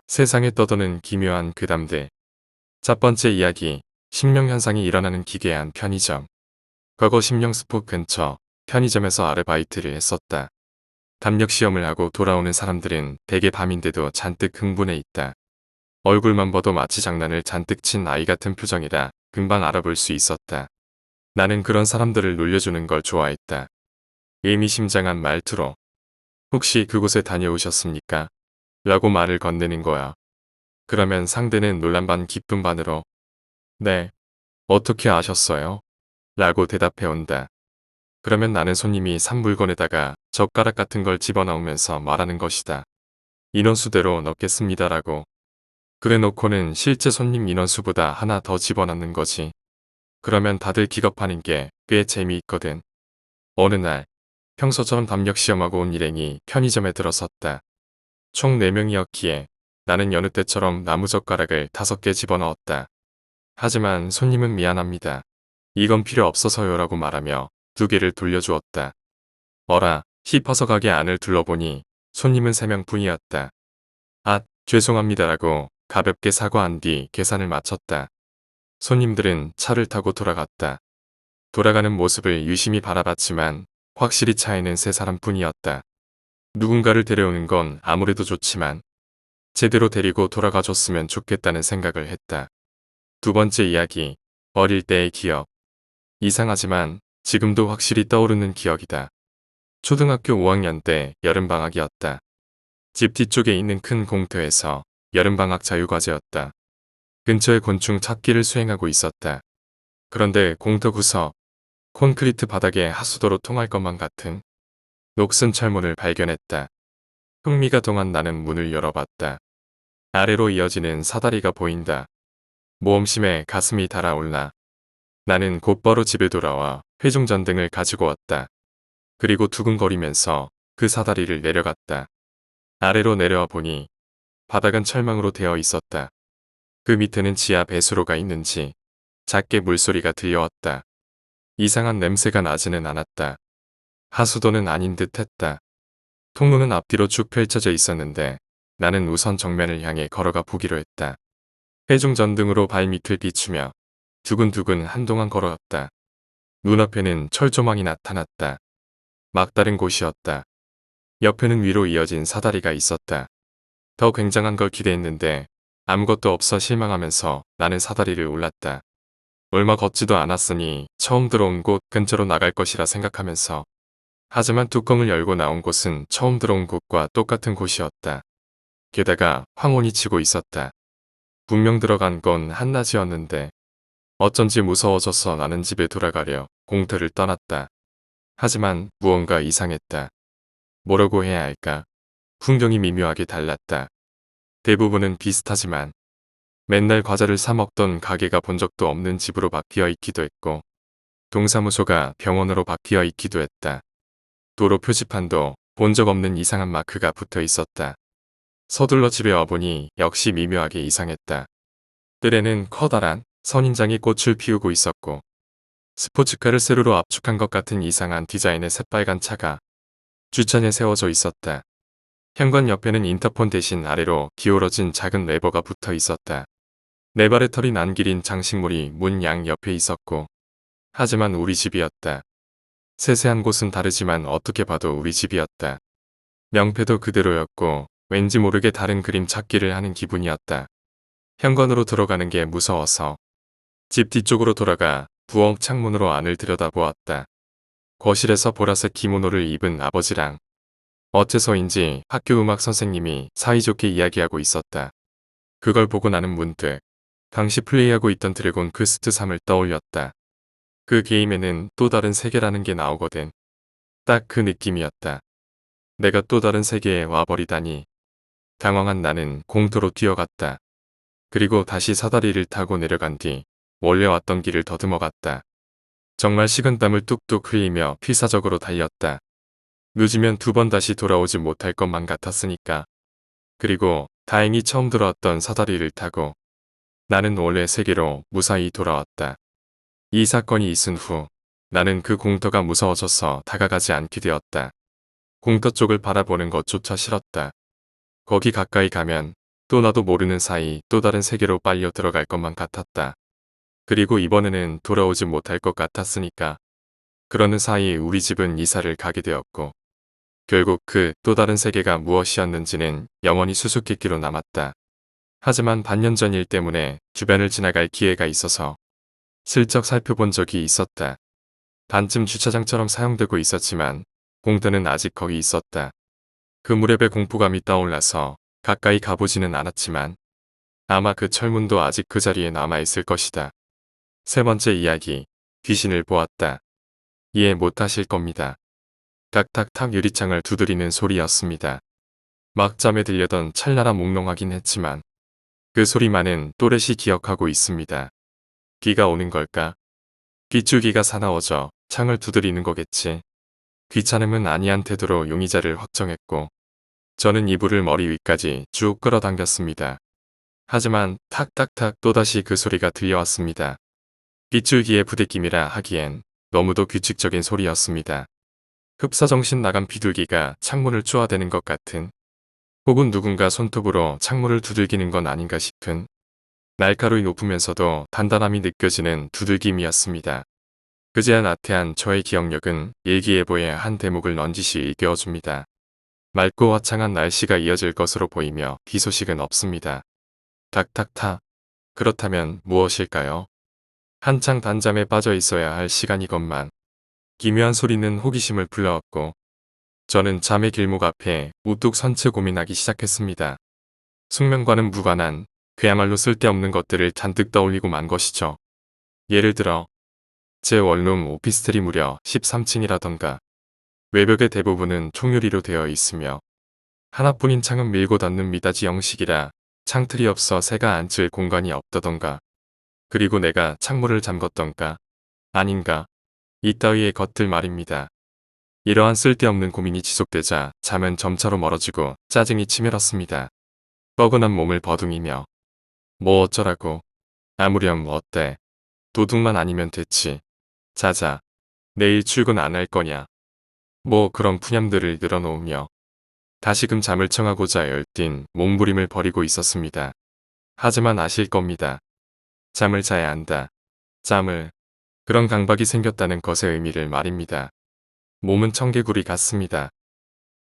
세상에 떠도는 기묘한 괴담들. 첫 번째 이야기, 심령현상이 일어나는 기괴한 편의점. 과거 심령스포 근처 편의점에서 아르바이트를 했었다. 담력시험을 하고 돌아오는 사람들은 대개 밤인데도 잔뜩 흥분해 있다. 얼굴만 봐도 마치 장난을 잔뜩 친 아이 같은 표정이라 금방 알아볼 수 있었다. 나는 그런 사람들을 놀려주는 걸 좋아했다. 의미심장한 말투로 혹시 그곳에 다녀오셨습니까? 라고 말을 건네는 거야. 그러면 상대는 놀란 반 기쁨 반으로 네, 어떻게 아셨어요? 라고 대답해 온다. 그러면 나는 손님이 산 물건에다가 젓가락 같은 걸 집어넣으면서 말하는 것이다. 인원수대로 넣겠습니다라고. 그래 놓고는 실제 손님 인원수보다 하나 더 집어넣는 거지. 그러면 다들 기겁하는 게 꽤 재미있거든. 어느 날 평소처럼 담력시험하고 온 일행이 편의점에 들어섰다. 총 4명이었기에 나는 여느 때처럼 나무젓가락을 5개 집어넣었다. 하지만 손님은 미안합니다. 이건 필요 없어서요라고 말하며 2개를 돌려주었다. 어라 싶어서 가게 안을 둘러보니 손님은 3명 뿐이었다. 아, 죄송합니다라고 가볍게 사과한 뒤 계산을 마쳤다. 손님들은 차를 타고 돌아갔다. 돌아가는 모습을 유심히 바라봤지만 확실히 차에는 3사람뿐이었다. 누군가를 데려오는 건 아무래도 좋지만 제대로 데리고 돌아가 줬으면 좋겠다는 생각을 했다. 두 번째 이야기, 어릴 때의 기억. 이상하지만 지금도 확실히 떠오르는 기억이다. 초등학교 5학년 때 여름방학이었다. 집 뒤쪽에 있는 큰 공터에서 여름방학 자유과제였다. 근처에 곤충 찾기를 수행하고 있었다. 그런데 공터 구석, 콘크리트 바닥에 하수도로 통할 것만 같은 녹슨 철문을 발견했다. 흥미가 동한 나는 문을 열어봤다. 아래로 이어지는 사다리가 보인다. 모험심에 가슴이 달아올라. 나는 곧바로 집에 돌아와 회중전등을 가지고 왔다. 그리고 두근거리면서 그 사다리를 내려갔다. 아래로 내려와 보니 바닥은 철망으로 되어 있었다. 그 밑에는 지하 배수로가 있는지 작게 물소리가 들려왔다. 이상한 냄새가 나지는 않았다. 하수도는 아닌 듯 했다. 통로는 앞뒤로 쭉 펼쳐져 있었는데 나는 우선 정면을 향해 걸어가 보기로 했다. 회중전등으로 발밑을 비추며 두근두근 한동안 걸어갔다. 눈앞에는 철조망이 나타났다. 막다른 곳이었다. 옆에는 위로 이어진 사다리가 있었다. 더 굉장한 걸 기대했는데 아무것도 없어 실망하면서 나는 사다리를 올랐다. 얼마 걷지도 않았으니 처음 들어온 곳 근처로 나갈 것이라 생각하면서 하지만 뚜껑을 열고 나온 곳은 처음 들어온 곳과 똑같은 곳이었다. 게다가 황혼이 치고 있었다. 분명 들어간 건 한낮이었는데 어쩐지 무서워져서 나는 집에 돌아가려 공터를 떠났다. 하지만 무언가 이상했다. 뭐라고 해야 할까? 풍경이 미묘하게 달랐다. 대부분은 비슷하지만 맨날 과자를 사 먹던 가게가 본 적도 없는 집으로 바뀌어 있기도 했고 동사무소가 병원으로 바뀌어 있기도 했다. 도로 표지판도 본 적 없는 이상한 마크가 붙어 있었다. 서둘러 집에 와보니 역시 미묘하게 이상했다. 뜰에는 커다란 선인장이 꽃을 피우고 있었고 스포츠카를 세로로 압축한 것 같은 이상한 디자인의 새빨간 차가 주차장에 세워져 있었다. 현관 옆에는 인터폰 대신 아래로 기울어진 작은 레버가 붙어 있었다. 네 발의 털이 난 길인 장식물이 문 양 옆에 있었고 하지만 우리 집이었다. 세세한 곳은 다르지만 어떻게 봐도 우리 집이었다. 명패도 그대로였고 왠지 모르게 다른 그림 찾기를 하는 기분이었다. 현관으로 들어가는 게 무서워서 집 뒤쪽으로 돌아가 부엌 창문으로 안을 들여다보았다. 거실에서 보라색 기모노를 입은 아버지랑 어째서인지 학교 음악 선생님이 사이좋게 이야기하고 있었다. 그걸 보고 나는 문득 당시 플레이하고 있던 드래곤 퀘스트 3을 떠올렸다. 그 게임에는 또 다른 세계라는 게 나오거든. 딱 그 느낌이었다. 내가 또 다른 세계에 와버리다니. 당황한 나는 공터로 뛰어갔다. 그리고 다시 사다리를 타고 내려간 뒤 원래 왔던 길을 더듬어 갔다. 정말 식은땀을 뚝뚝 흘리며 필사적으로 달렸다. 늦으면 2번 다시 돌아오지 못할 것만 같았으니까. 그리고 다행히 처음 들어왔던 사다리를 타고 나는 원래 세계로 무사히 돌아왔다. 이 사건이 있은 후 나는 그 공터가 무서워져서 다가가지 않게 되었다. 공터 쪽을 바라보는 것조차 싫었다. 거기 가까이 가면 또 나도 모르는 사이 또 다른 세계로 빨려 들어갈 것만 같았다. 그리고 이번에는 돌아오지 못할 것 같았으니까. 그러는 사이 우리 집은 이사를 가게 되었고 결국 그 또 다른 세계가 무엇이었는지는 영원히 수수께끼로 남았다. 하지만 반년 전 일 때문에 주변을 지나갈 기회가 있어서 슬쩍 살펴본 적이 있었다. 반쯤 주차장처럼 사용되고 있었지만 공터는 아직 거기 있었다. 그 무렵에 공포감이 떠올라서 가까이 가보지는 않았지만 아마 그 철문도 아직 그 자리에 남아있을 것이다. 세 번째 이야기, 귀신을 보았다. 이해 못하실 겁니다. 탁탁탁 유리창을 두드리는 소리였습니다. 막 잠에 들려던 찰나라 몽롱하긴 했지만 그 소리만은 또렷이 기억하고 있습니다. 비가 오는 걸까? 빗줄기가 사나워져 창을 두드리는 거겠지. 귀찮음은 아니한 태도로 용의자를 확정했고 저는 이불을 머리 위까지 쭉 끌어당겼습니다. 하지만 탁탁탁 또다시 그 소리가 들려왔습니다. 빗줄기의 부대낌이라 하기엔 너무도 규칙적인 소리였습니다. 흡사정신 나간 비둘기가 창문을 쪼아대는 것 같은, 혹은 누군가 손톱으로 창문을 두들기는 건 아닌가 싶은 날카로이 높으면서도 단단함이 느껴지는 두들김이었습니다. 그제야 나태한 저의 기억력은 일기예보의 한 대목을 넌지시 일깨워줍니다. 맑고 화창한 날씨가 이어질 것으로 보이며 비 소식은 없습니다. 탁탁탁. 그렇다면 무엇일까요? 한창 단잠에 빠져 있어야 할 시간이건만 기묘한 소리는 호기심을 불러왔고 저는 잠의 길목 앞에 우뚝 선 채 고민하기 시작했습니다. 숙면과는 무관한 그야말로 쓸데없는 것들을 잔뜩 떠올리고 만 것이죠. 예를 들어 제 원룸 오피스텔이 무려 13층이라던가 외벽의 대부분은 통유리로 되어 있으며 하나뿐인 창은 밀고 닫는 미닫이 형식이라 창틀이 없어 새가 앉을 공간이 없다던가, 그리고 내가 창문을 잠궜던가 아닌가 이따위의 것들 말입니다. 이러한 쓸데없는 고민이 지속되자 잠은 점차로 멀어지고 짜증이 치밀었습니다. 뻐근한 몸을 버둥이며 뭐 어쩌라고, 아무렴 어때, 도둑만 아니면 됐지, 자자, 내일 출근 안 할 거냐, 뭐 그런 푸념들을 늘어놓으며 다시금 잠을 청하고자 열띤 몸부림을 벌이고 있었습니다. 하지만 아실 겁니다. 잠을 자야 한다. 잠을. 그런 강박이 생겼다는 것의 의미를 말입니다. 몸은 청개구리 같습니다.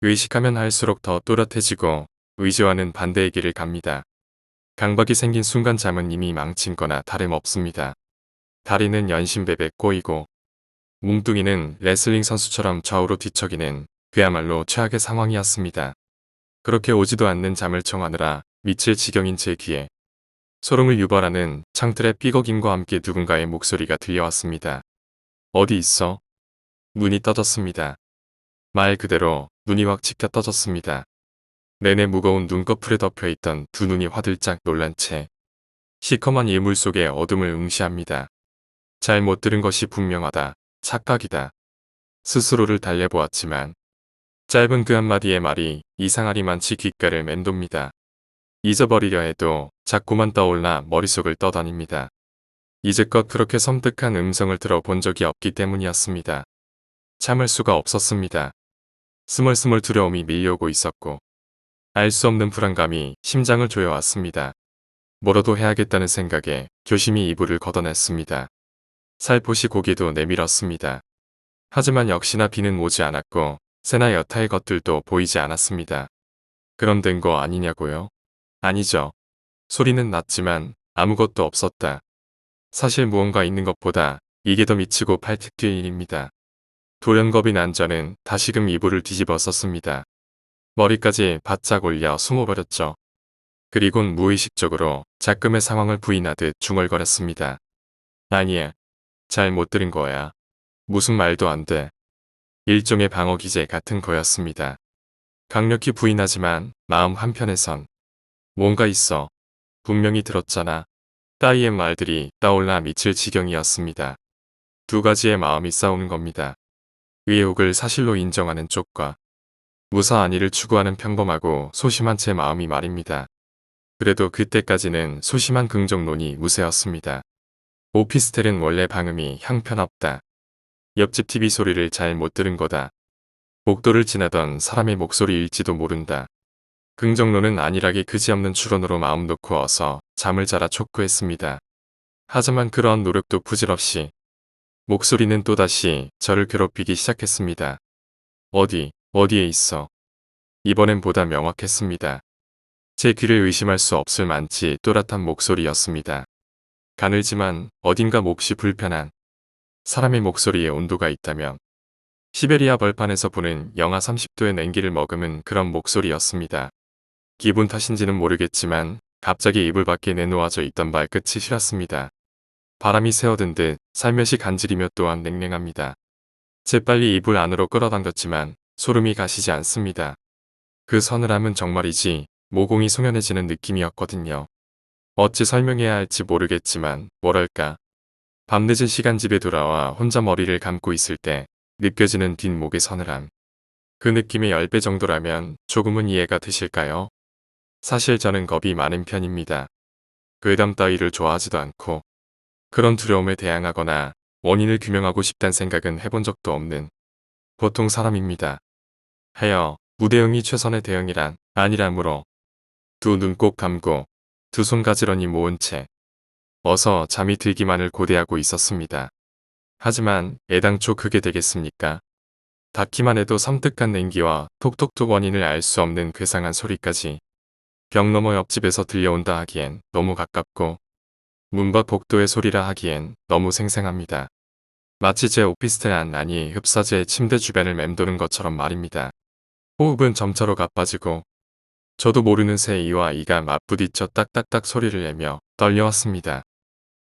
의식하면 할수록 더 또렷해지고 의지와는 반대의 길을 갑니다. 강박이 생긴 순간 잠은 이미 망친 거나 다름없습니다. 다리는 연신베베 꼬이고 뭉뚱이는 레슬링 선수처럼 좌우로 뒤척이는 그야말로 최악의 상황이었습니다. 그렇게 오지도 않는 잠을 청하느라 미칠 지경인 제 귀에 소름을 유발하는 창틀의 삐걱임과 함께 누군가의 목소리가 들려왔습니다. 어디 있어? 눈이 떠졌습니다. 말 그대로 눈이 확 치켜 떠졌습니다. 내내 무거운 눈꺼풀에 덮여있던 두 눈이 화들짝 놀란 채 시커먼 일물 속의 어둠을 응시합니다. 잘 못 들은 것이 분명하다. 착각이다. 스스로를 달래보았지만 짧은 그 한마디의 말이 이상하리만치 귓가를 맴돕니다. 잊어버리려 해도 자꾸만 떠올라 머릿속을 떠다닙니다. 이제껏 그렇게 섬뜩한 음성을 들어본 적이 없기 때문이었습니다. 참을 수가 없었습니다. 스멀스멀 두려움이 밀려오고 있었고 알 수 없는 불안감이 심장을 조여왔습니다. 뭐라도 해야겠다는 생각에 조심히 이불을 걷어냈습니다. 살포시 고개도 내밀었습니다. 하지만 역시나 비는 오지 않았고 새나 여타의 것들도 보이지 않았습니다. 그럼 된 거 아니냐고요? 아니죠. 소리는 났지만 아무것도 없었다. 사실 무언가 있는 것보다 이게 더 미치고 팔뚝 뒤의 일입니다. 돌연겁이 난 저는 다시금 이불을 뒤집어 썼습니다. 머리까지 바짝 올려 숨어버렸죠. 그리곤 무의식적으로 작금의 상황을 부인하듯 중얼거렸습니다. 아니야. 잘 못 들은 거야. 무슨 말도 안 돼. 일종의 방어 기제 같은 거였습니다. 강력히 부인하지만 마음 한편에선 뭔가 있어. 분명히 들었잖아. 따위의 말들이 떠올라 미칠 지경이었습니다. 두 가지의 마음이 싸우는 겁니다. 의혹을 사실로 인정하는 쪽과 무사한 일을 추구하는 평범하고 소심한 제 마음이 말입니다. 그래도 그때까지는 소심한 긍정론이 우세였습니다. 오피스텔은 원래 방음이 형편없다. 옆집 TV 소리를 잘 못 들은 거다. 복도를 지나던 사람의 목소리일지도 모른다. 긍정론은 안일하게 그지없는 추론으로 마음 놓고 어서 잠을 자라 촉구했습니다. 하지만 그러한 노력도 부질없이 목소리는 또다시 저를 괴롭히기 시작했습니다. 어디에 있어? 이번엔 보다 명확했습니다. 제 귀를 의심할 수 없을 만치 또렷한 목소리였습니다. 가늘지만 어딘가 몹시 불편한 사람의 목소리에 온도가 있다면 시베리아 벌판에서 부는 영하 30도의 냉기를 머금은 그런 목소리였습니다. 기분 탓인지는 모르겠지만 갑자기 이불 밖에 내놓아져 있던 발끝이 시렸습니다. 바람이 새어든 듯 살며시 간지리며 또한 냉랭합니다. 재빨리 이불 안으로 끌어당겼지만 소름이 가시지 않습니다. 그 서늘함은 정말이지 모공이 송연해지는 느낌이었거든요. 어찌 설명해야 할지 모르겠지만 뭐랄까. 밤늦은 시간 집에 돌아와 혼자 머리를 감고 있을 때 느껴지는 뒷목의 서늘함. 그 느낌의 10배 정도라면 조금은 이해가 되실까요? 사실 저는 겁이 많은 편입니다. 괴담 따위를 좋아하지도 않고 그런 두려움에 대항하거나 원인을 규명하고 싶단 생각은 해본 적도 없는 보통 사람입니다. 하여 무대응이 최선의 대응이란 아니라므로 두 눈 꼭 감고 두 손 가지런히 모은 채 어서 잠이 들기만을 고대하고 있었습니다. 하지만 애당초 그게 되겠습니까? 닿기만 해도 섬뜩한 냉기와 톡톡톡 원인을 알 수 없는 괴상한 소리까지 벽 너머 옆집에서 들려온다 하기엔 너무 가깝고 문 밖 복도의 소리라 하기엔 너무 생생합니다. 마치 제 오피스텔 안이 흡사제 침대 주변을 맴도는 것처럼 말입니다. 호흡은 점차로 가빠지고 저도 모르는 새 이와 이가 맞부딪혀 딱딱딱 소리를 내며 떨려왔습니다.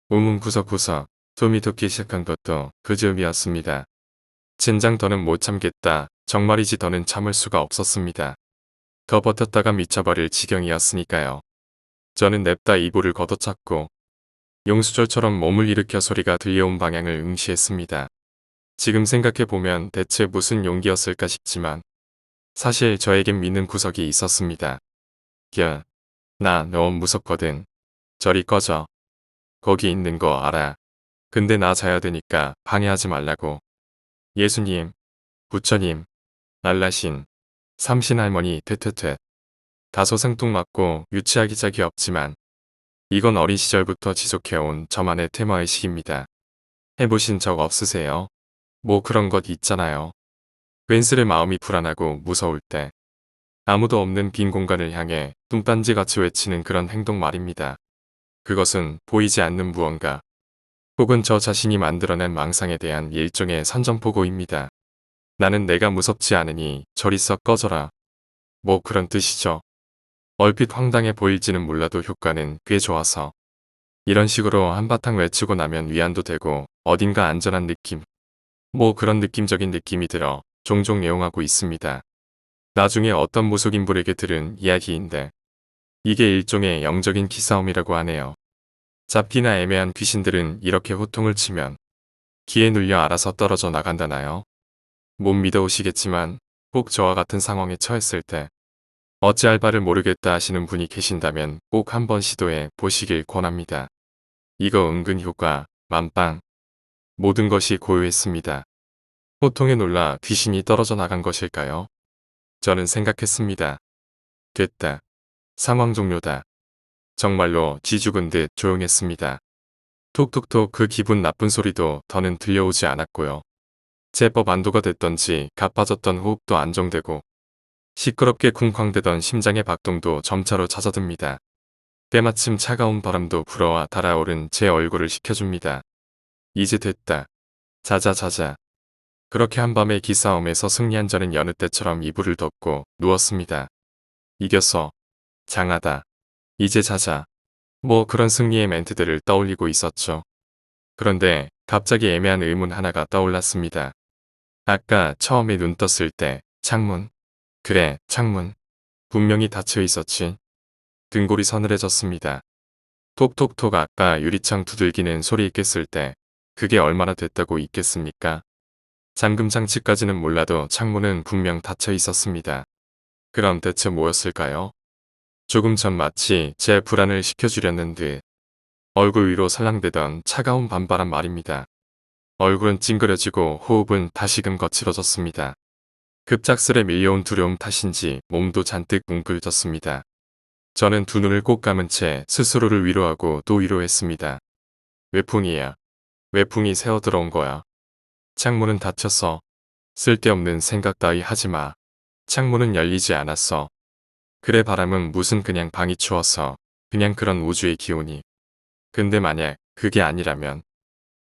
몸은 구석구석 숨이 돋기 시작한 것도 그 즈음이었습니다. 젠장 더는 못 참겠다. 정말이지 더는 참을 수가 없었습니다. 더 버텼다가 미쳐버릴 지경이었으니까요. 저는 냅다 이불을 걷어찼고 용수절처럼 몸을 일으켜 소리가 들려온 방향을 응시했습니다. 지금 생각해보면 대체 무슨 용기였을까 싶지만 사실 저에겐 믿는 구석이 있었습니다. 나 너무 무섭거든. 저리 꺼져. 거기 있는 거 알아. 근데 나 자야 되니까 방해하지 말라고. 예수님, 부처님, 알라신, 삼신할머니 퇴퇴퇴. 다소 생뚱맞고 유치하기 짝이 없지만 이건 어린 시절부터 지속해온 저만의 테마의식입니다. 해보신 적 없으세요? 뭐 그런 것 있잖아요. 괜스레 마음이 불안하고 무서울 때 아무도 없는 빈 공간을 향해 뚱딴지같이 외치는 그런 행동 말입니다. 그것은 보이지 않는 무언가 혹은 저 자신이 만들어낸 망상에 대한 일종의 선전포고입니다. 나는 내가 무섭지 않으니 저리 썩 꺼져라. 뭐 그런 뜻이죠. 얼핏 황당해 보일지는 몰라도 효과는 꽤 좋아서 이런 식으로 한바탕 외치고 나면 위안도 되고 어딘가 안전한 느낌 뭐 그런 느낌적인 느낌이 들어 종종 애용하고 있습니다. 나중에 어떤 무속인분에게 들은 이야기인데 이게 일종의 영적인 기싸움이라고 하네요. 잡기나 애매한 귀신들은 이렇게 호통을 치면 기에 눌려 알아서 떨어져 나간다나요? 못 믿어오시겠지만 꼭 저와 같은 상황에 처했을 때 어찌할 바를 모르겠다 하시는 분이 계신다면 꼭 한번 시도해 보시길 권합니다. 이거 은근 효과 만빵. 모든 것이 고요했습니다. 호통에 놀라 귀신이 떨어져 나간 것일까요? 저는 생각했습니다. 됐다. 상황 종료다. 정말로 쥐죽은 듯 조용했습니다. 톡톡톡 그 기분 나쁜 소리도 더는 들려오지 않았고요. 제법 안도가 됐던지 가빠졌던 호흡도 안정되고 시끄럽게 쿵쾅대던 심장의 박동도 점차로 잦아듭니다. 때마침 차가운 바람도 불어와 달아오른 제 얼굴을 식혀줍니다. 이제 됐다. 자자. 그렇게 한밤의 기싸움에서 승리한 저는 여느 때처럼 이불을 덮고 누웠습니다. 이겼어. 장하다. 이제 자자. 뭐 그런 승리의 멘트들을 떠올리고 있었죠. 그런데 갑자기 애매한 의문 하나가 떠올랐습니다. 아까 처음에 눈 떴을 때 창문. 그래, 창문. 분명히 닫혀 있었지. 등골이 서늘해졌습니다. 톡톡톡 아까 유리창 두들기는 소리 있겠을 때 그게 얼마나 됐다고 있겠습니까? 잠금 장치까지는 몰라도 창문은 분명 닫혀 있었습니다. 그럼 대체 뭐였을까요? 조금 전 마치 제 불안을 식혀주려는 듯 얼굴 위로 살랑대던 차가운 밤바람 말입니다. 얼굴은 찡그려지고 호흡은 다시금 거칠어졌습니다. 급작스레 밀려온 두려움 탓인지 몸도 잔뜩 뭉클졌습니다. 저는 두 눈을 꼭 감은 채 스스로를 위로하고 또 위로했습니다. 외풍이야. 외풍이 새어 들어온 거야. 창문은 닫혔어. 쓸데없는 생각 따위 하지 마. 창문은 열리지 않았어. 그래 바람은 무슨 그냥 방이 추워서 그냥 그런 우주의 기온이. 근데 만약 그게 아니라면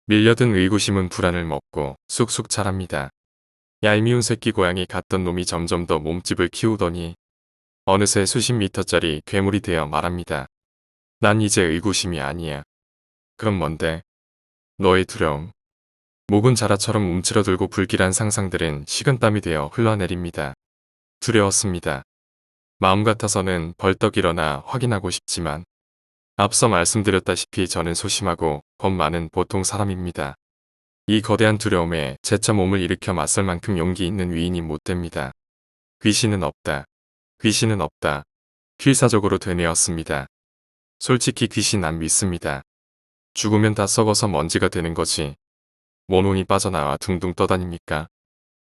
밀려든 의구심은 불안을 먹고 쑥쑥 자랍니다. 얄미운 새끼 고양이 같던 놈이 점점 더 몸집을 키우더니 어느새 수십 미터짜리 괴물이 되어 말합니다. 난 이제 의구심이 아니야. 그럼 뭔데? 너의 두려움. 목은 자라처럼 움츠러들고 불길한 상상들은 식은땀이 되어 흘러내립니다. 두려웠습니다. 마음 같아서는 벌떡 일어나 확인하고 싶지만 앞서 말씀드렸다시피 저는 소심하고 겁 많은 보통 사람입니다. 이 거대한 두려움에 제차 몸을 일으켜 맞설 만큼 용기 있는 위인이 못 됩니다. 귀신은 없다. 귀신은 없다. 필사적으로 되뇌었습니다. 솔직히 귀신 안 믿습니다. 죽으면 다 썩어서 먼지가 되는 거지. 뭔 혼이 빠져나와 둥둥 떠다닙니까?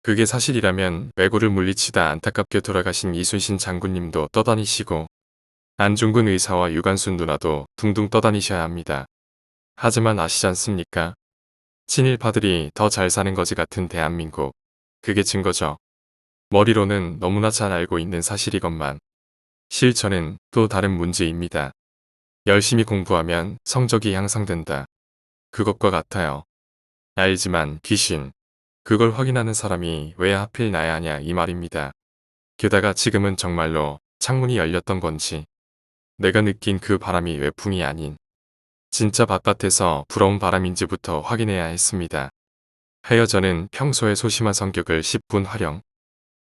그게 사실이라면 외고를 물리치다 안타깝게 돌아가신 이순신 장군님도 떠다니시고 안중근 의사와 유관순 누나도 둥둥 떠다니셔야 합니다. 하지만 아시지 않습니까? 친일파들이 더 잘 사는 거지 같은 대한민국. 그게 증거죠. 머리로는 너무나 잘 알고 있는 사실이건만 실천은 또 다른 문제입니다. 열심히 공부하면 성적이 향상된다. 그것과 같아요. 알지만 귀신. 그걸 확인하는 사람이 왜 하필 나야 하냐 이 말입니다. 게다가 지금은 정말로 창문이 열렸던 건지 내가 느낀 그 바람이 외풍이 아닌 진짜 바깥에서 불어온 바람인지부터 확인해야 했습니다. 하여 저는 평소에 소심한 성격을 10분 활용.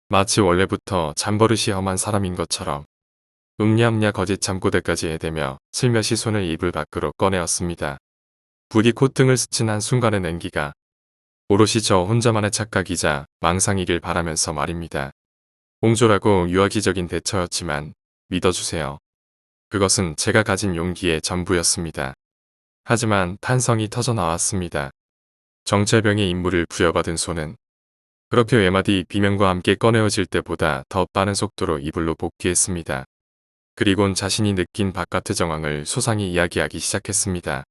마치 원래부터 잠버릇이 험한 사람인 것처럼 음냐음냐 거짓 잠꼬대까지 해대며 슬며시 손을 이불 밖으로 꺼내었습니다. 부디 콧등을 스친 한순간의 냉기가 오롯이 저 혼자만의 착각이자 망상이길 바라면서 말입니다. 옹졸하고 유아기적인 대처였지만 믿어주세요. 그것은 제가 가진 용기의 전부였습니다. 하지만 탄성이 터져나왔습니다. 정체병의 임무를 부여받은 손은 그렇게 외마디 비명과 함께 꺼내어질 때보다 더 빠른 속도로 이불로 복귀했습니다. 그리곤 자신이 느낀 바깥의 정황을 소상히 이야기하기 시작했습니다.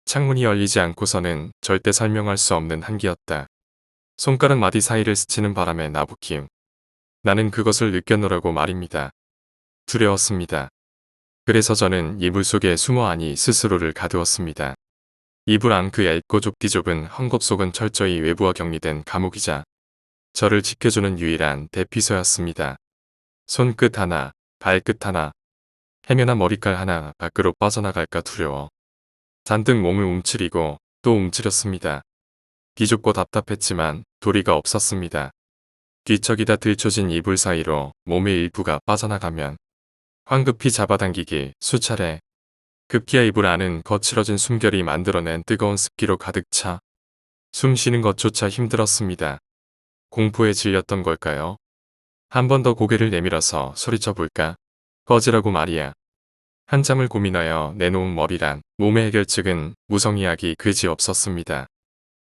창문이 열리지 않고서는 절대 설명할 수 없는 한기였다. 손가락 마디 사이를 스치는 바람에 나부킴. 나는 그것을 느꼈노라고 말입니다. 두려웠습니다. 그래서 저는 이불 속에 숨어 아니 스스로를 가두었습니다. 이불 안 그 얇고 좁디 좁은 헝겊 속은 철저히 외부와 격리된 감옥이자 저를 지켜주는 유일한 대피소였습니다. 손끝 하나, 발끝 하나, 헤매나 머리칼 하나 밖으로 빠져나갈까 두려워. 잔뜩 몸을 움츠리고 또 움츠렸습니다. 비좁고 답답했지만 도리가 없었습니다. 뒤척이다 들춰진 이불 사이로 몸의 일부가 빠져나가면 황급히 잡아당기길 수차례 급기야 이불 안은 거칠어진 숨결이 만들어낸 뜨거운 습기로 가득 차 숨 쉬는 것조차 힘들었습니다. 공포에 질렸던 걸까요? 한 번 더 고개를 내밀어서 소리쳐 볼까? 꺼지라고 말이야. 한참을 고민하여 내놓은 머리란 몸의 해결책은 무성의하기 그지없었습니다.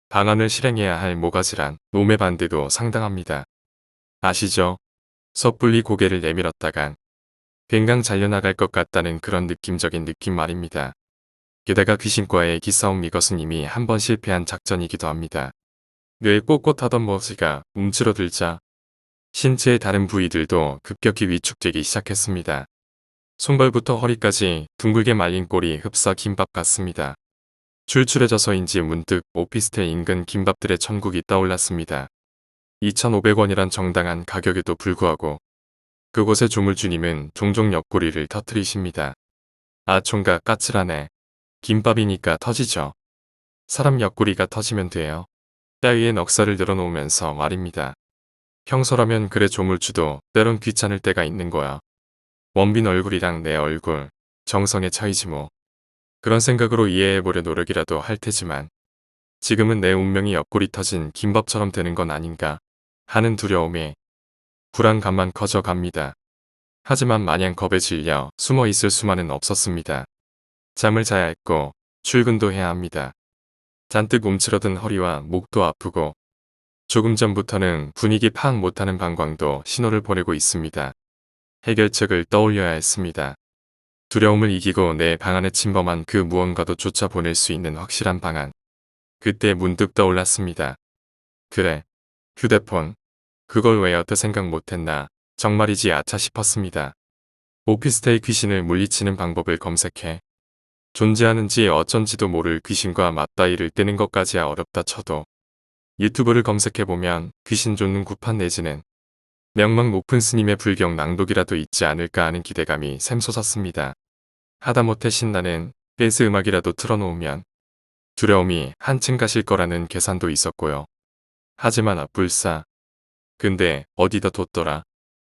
방안을 실행해야 할 모가지란 몸의 반대도 상당합니다. 아시죠? 섣불리 고개를 내밀었다간 뱅강 잘려나갈 것 같다는 그런 느낌적인 느낌 말입니다. 게다가 귀신과의 기싸움 이것은 이미 한 번 실패한 작전이기도 합니다. 뇌에 꼿꼿하던 머지가 움츠러들자 신체의 다른 부위들도 급격히 위축되기 시작했습니다. 손발부터 허리까지 둥글게 말린 꼴이 흡사 김밥 같습니다. 출출해져서인지 문득 오피스텔 인근 김밥들의 천국이 떠올랐습니다. 2,500원이란 정당한 가격에도 불구하고 그곳의 조물주님은 종종 옆구리를 터트리십니다. 아 총각 까칠하네. 김밥이니까 터지죠. 사람 옆구리가 터지면 돼요. 따위의 넉살을 늘어놓으면서 말입니다. 평소라면 그래 조물주도 때론 귀찮을 때가 있는 거야. 원빈 얼굴이랑 내 얼굴, 정성의 차이지 뭐. 그런 생각으로 이해해보려 노력이라도 할 테지만 지금은 내 운명이 옆구리 터진 김밥처럼 되는 건 아닌가 하는 두려움에 불안감만 커져갑니다. 하지만 마냥 겁에 질려 숨어 있을 수만은 없었습니다. 잠을 자야 했고 출근도 해야 합니다. 잔뜩 움츠러든 허리와 목도 아프고 조금 전부터는 분위기 파악 못하는 방광도 신호를 보내고 있습니다. 해결책을 떠올려야 했습니다. 두려움을 이기고 내 방 안에 침범한 그 무언가도 쫓아보낼 수 있는 확실한 방안. 그때 문득 떠올랐습니다. 그래. 휴대폰. 그걸 왜 여태 생각 못했나. 정말이지 아차 싶었습니다. 오피스텔 귀신을 물리치는 방법을 검색해. 존재하는지 어쩐지도 모를 귀신과 맞다이를 떼는 것까지야 어렵다 쳐도 유튜브를 검색해보면 귀신 쫓는 구판 내지는 명망 높은 스님의 불경 낭독이라도 있지 않을까 하는 기대감이 샘솟았습니다. 하다못해 신나는 댄스 음악이라도 틀어놓으면 두려움이 한층 가실 거라는 계산도 있었고요. 하지만 불사. 근데 어디다 뒀더라.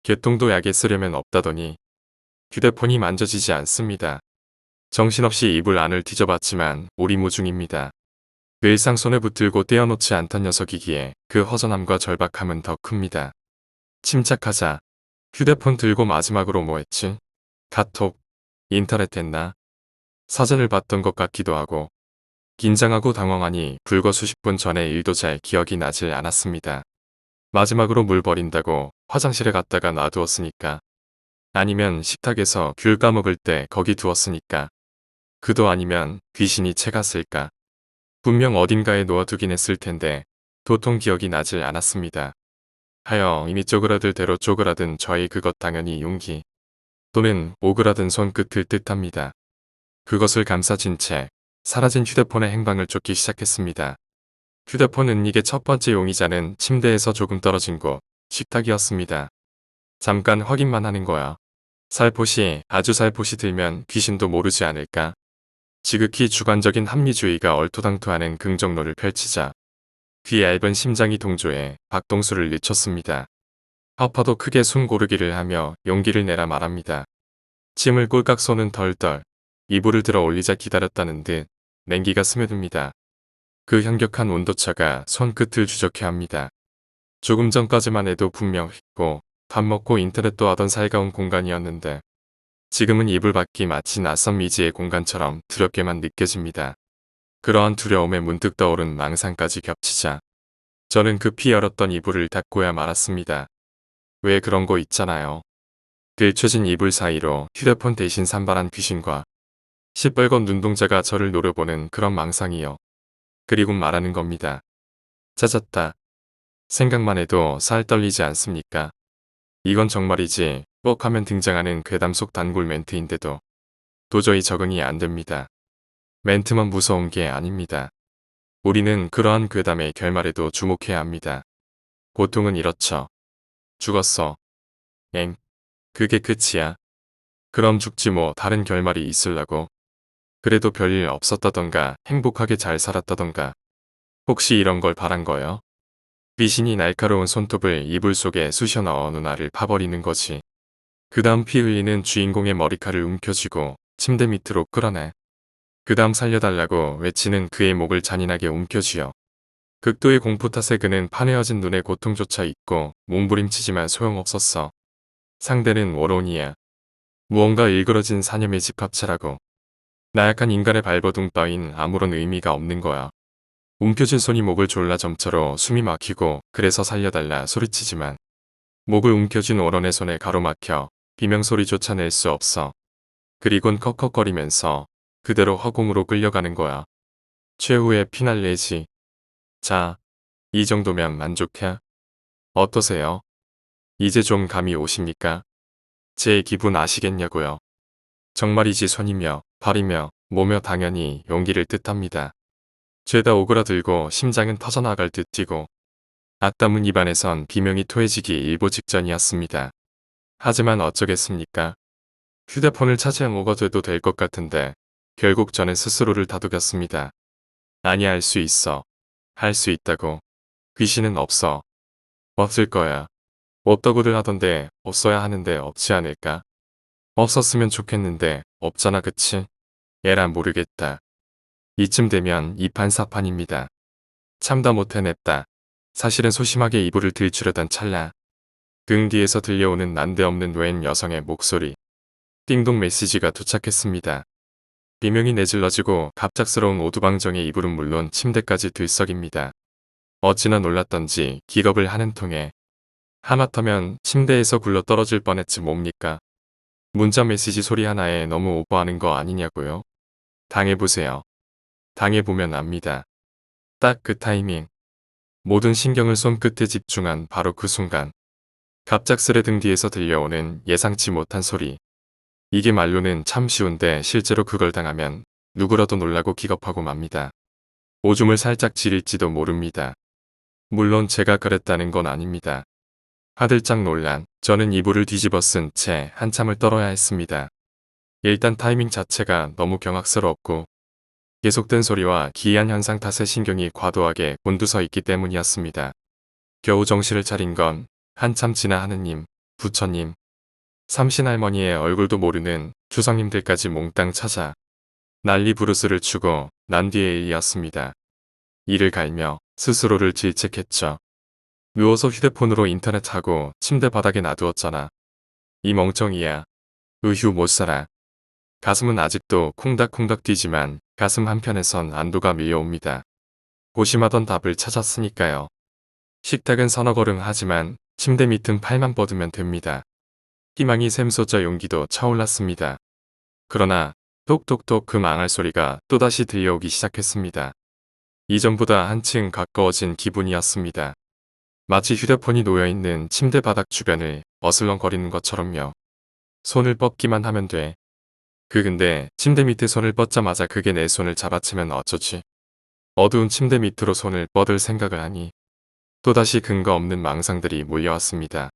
개통도 약에 쓰려면 없다더니 휴대폰이 만져지지 않습니다. 정신없이 이불 안을 뒤져봤지만 오리무중입니다. 늘상 손에 붙들고 떼어놓지 않던 녀석이기에 그 허전함과 절박함은 더 큽니다. 침착하자. 휴대폰 들고 마지막으로 뭐 했지? 카톡, 인터넷 했나? 사진을 봤던 것 같기도 하고 긴장하고 당황하니 불과 수십 분 전의 일도 잘 기억이 나질 않았습니다. 마지막으로 물 버린다고 화장실에 갔다가 놔두었으니까. 아니면 식탁에서 귤 까먹을 때 거기 두었으니까. 그도 아니면 귀신이 채갔을까. 분명 어딘가에 놓아두긴 했을 텐데 도통 기억이 나질 않았습니다. 하여 이미 쪼그라들 대로 쪼그라든 저의 그것 당연히 용기 또는 오그라든 손끝을 뜻합니다. 그것을 감싸진 채 사라진 휴대폰의 행방을 쫓기 시작했습니다. 휴대폰 은닉의 첫 번째 용의자는 침대에서 조금 떨어진 곳 식탁이었습니다. 잠깐 확인만 하는 거야. 살포시 아주 살포시 들면 귀신도 모르지 않을까? 지극히 주관적인 합리주의가 얼토당토하는 긍정론을 펼치자 귀 얇은 심장이 동조해 박동수를 늦췄습니다. 아파도 크게 숨 고르기를 하며 용기를 내라 말합니다. 침을 꼴깍 쏘는 덜덜 이불을 들어 올리자 기다렸다는 듯 냉기가 스며듭니다. 그 현격한 온도차가 손끝을 주저케 합니다. 조금 전까지만 해도 분명했고 밥 먹고 인터넷도 하던 살가운 공간이었는데 지금은 이불 밖이 마치 낯선 미지의 공간처럼 두렵게만 느껴집니다. 그러한 두려움에 문득 떠오른 망상까지 겹치자 저는 급히 열었던 이불을 닫고야 말았습니다. 왜 그런 거 있잖아요. 들춰진 이불 사이로 휴대폰 대신 산발한 귀신과 시뻘건 눈동자가 저를 노려보는 그런 망상이요. 그리고 말하는 겁니다. 찾았다. 생각만 해도 살 떨리지 않습니까? 이건 정말이지 뻑 하면 등장하는 괴담 속 단골 멘트인데도 도저히 적응이 안 됩니다. 멘트만 무서운 게 아닙니다. 우리는 그러한 괴담의 결말에도 주목해야 합니다. 보통은 이렇죠. 죽었어. 엥. 그게 끝이야. 그럼 죽지 뭐 다른 결말이 있으려고. 그래도 별일 없었다던가 행복하게 잘 살았다던가. 혹시 이런 걸 바란 거요? 귀신이 날카로운 손톱을 이불 속에 쑤셔 넣어 누나를 파버리는 거지. 그 다음 피 흘리는 주인공의 머리칼을 움켜쥐고 침대 밑으로 끌어내. 그 다음 살려달라고 외치는 그의 목을 잔인하게 움켜쥐어. 극도의 공포 탓에 그는 파내어진 눈에 고통조차 있고 몸부림치지만 소용없었어. 상대는 워론이야. 무언가 일그러진 사념의 집합체라고. 나약한 인간의 발버둥 따윈 아무런 의미가 없는 거야. 움켜쥔 손이 목을 졸라 점처로 숨이 막히고 그래서 살려달라 소리치지만 목을 움켜쥔 워런의 손에 가로막혀 비명소리조차 낼 수 없어. 그리곤 컥컥거리면서 그대로 허공으로 끌려가는 거야. 최후의 피날레지. 자, 이 정도면 만족해? 어떠세요? 이제 좀 감이 오십니까? 제 기분 아시겠냐고요. 정말이지 손이며 발이며 몸며 당연히 용기를 뜻합니다. 죄다 오그라들고 심장은 터져나갈 듯 뛰고 악담은 입안에선 비명이 토해지기 일보 직전이었습니다. 하지만 어쩌겠습니까? 휴대폰을 차지해 먹어둬도 될 것 같은데 결국 저는 스스로를 다독였습니다. 아니 할 수 있어. 할 수 있다고. 귀신은 없어. 없을 거야. 없다고들 하던데 없어야 하는데 없지 않을까? 없었으면 좋겠는데 없잖아 그치? 에라 모르겠다. 이쯤 되면 이판사판입니다. 참다 못 해냈다. 사실은 소심하게 이불을 들추려던 찰나. 등 뒤에서 들려오는 난데없는 웬 여성의 목소리. 띵동 메시지가 도착했습니다. 비명이 내질러지고 갑작스러운 오두방정의 이불은 물론 침대까지 들썩입니다. 어찌나 놀랐던지 기겁을 하는 통에 하마터면 침대에서 굴러 떨어질 뻔했지 뭡니까. 문자 메시지 소리 하나에 너무 오버하는 거 아니냐고요. 당해보세요. 당해보면 압니다. 딱 그 타이밍. 모든 신경을 손끝에 집중한 바로 그 순간. 갑작스레 등 뒤에서 들려오는 예상치 못한 소리. 이게 말로는 참 쉬운데 실제로 그걸 당하면 누구라도 놀라고 기겁하고 맙니다. 오줌을 살짝 지릴지도 모릅니다. 물론 제가 그랬다는 건 아닙니다. 화들짝 놀란 저는 이불을 뒤집어 쓴 채 한참을 떨어야 했습니다. 일단 타이밍 자체가 너무 경악스러웠고 계속된 소리와 기이한 현상 탓에 신경이 과도하게 곤두서 있기 때문이었습니다. 겨우 정신을 차린 건 한참 지나 하느님, 부처님, 삼신할머니의 얼굴도 모르는 주성님들까지 몽땅 찾아 난리 부르스를 추고 난 뒤의 일이었습니다. 이를 갈며 스스로를 질책했죠. 누워서 휴대폰으로 인터넷하고 침대 바닥에 놔두었잖아. 이 멍청이야. 으휴 못살아. 가슴은 아직도 콩닥콩닥 뛰지만 가슴 한편에선 안도가 밀려옵니다. 고심하던 답을 찾았으니까요. 식탁은 서너 걸음 하지만 침대 밑은 팔만 뻗으면 됩니다. 희망이 샘솟아 용기도 차올랐습니다. 그러나 톡톡톡 그 망할 소리가 또다시 들려오기 시작했습니다. 이전보다 한층 가까워진 기분이었습니다. 마치 휴대폰이 놓여있는 침대 바닥 주변을 어슬렁거리는 것처럼요. 손을 뻗기만 하면 돼. 근데 침대 밑에 손을 뻗자마자 그게 내 손을 잡아채면 어쩌지? 어두운 침대 밑으로 손을 뻗을 생각을 하니 또다시 근거 없는 망상들이 몰려왔습니다.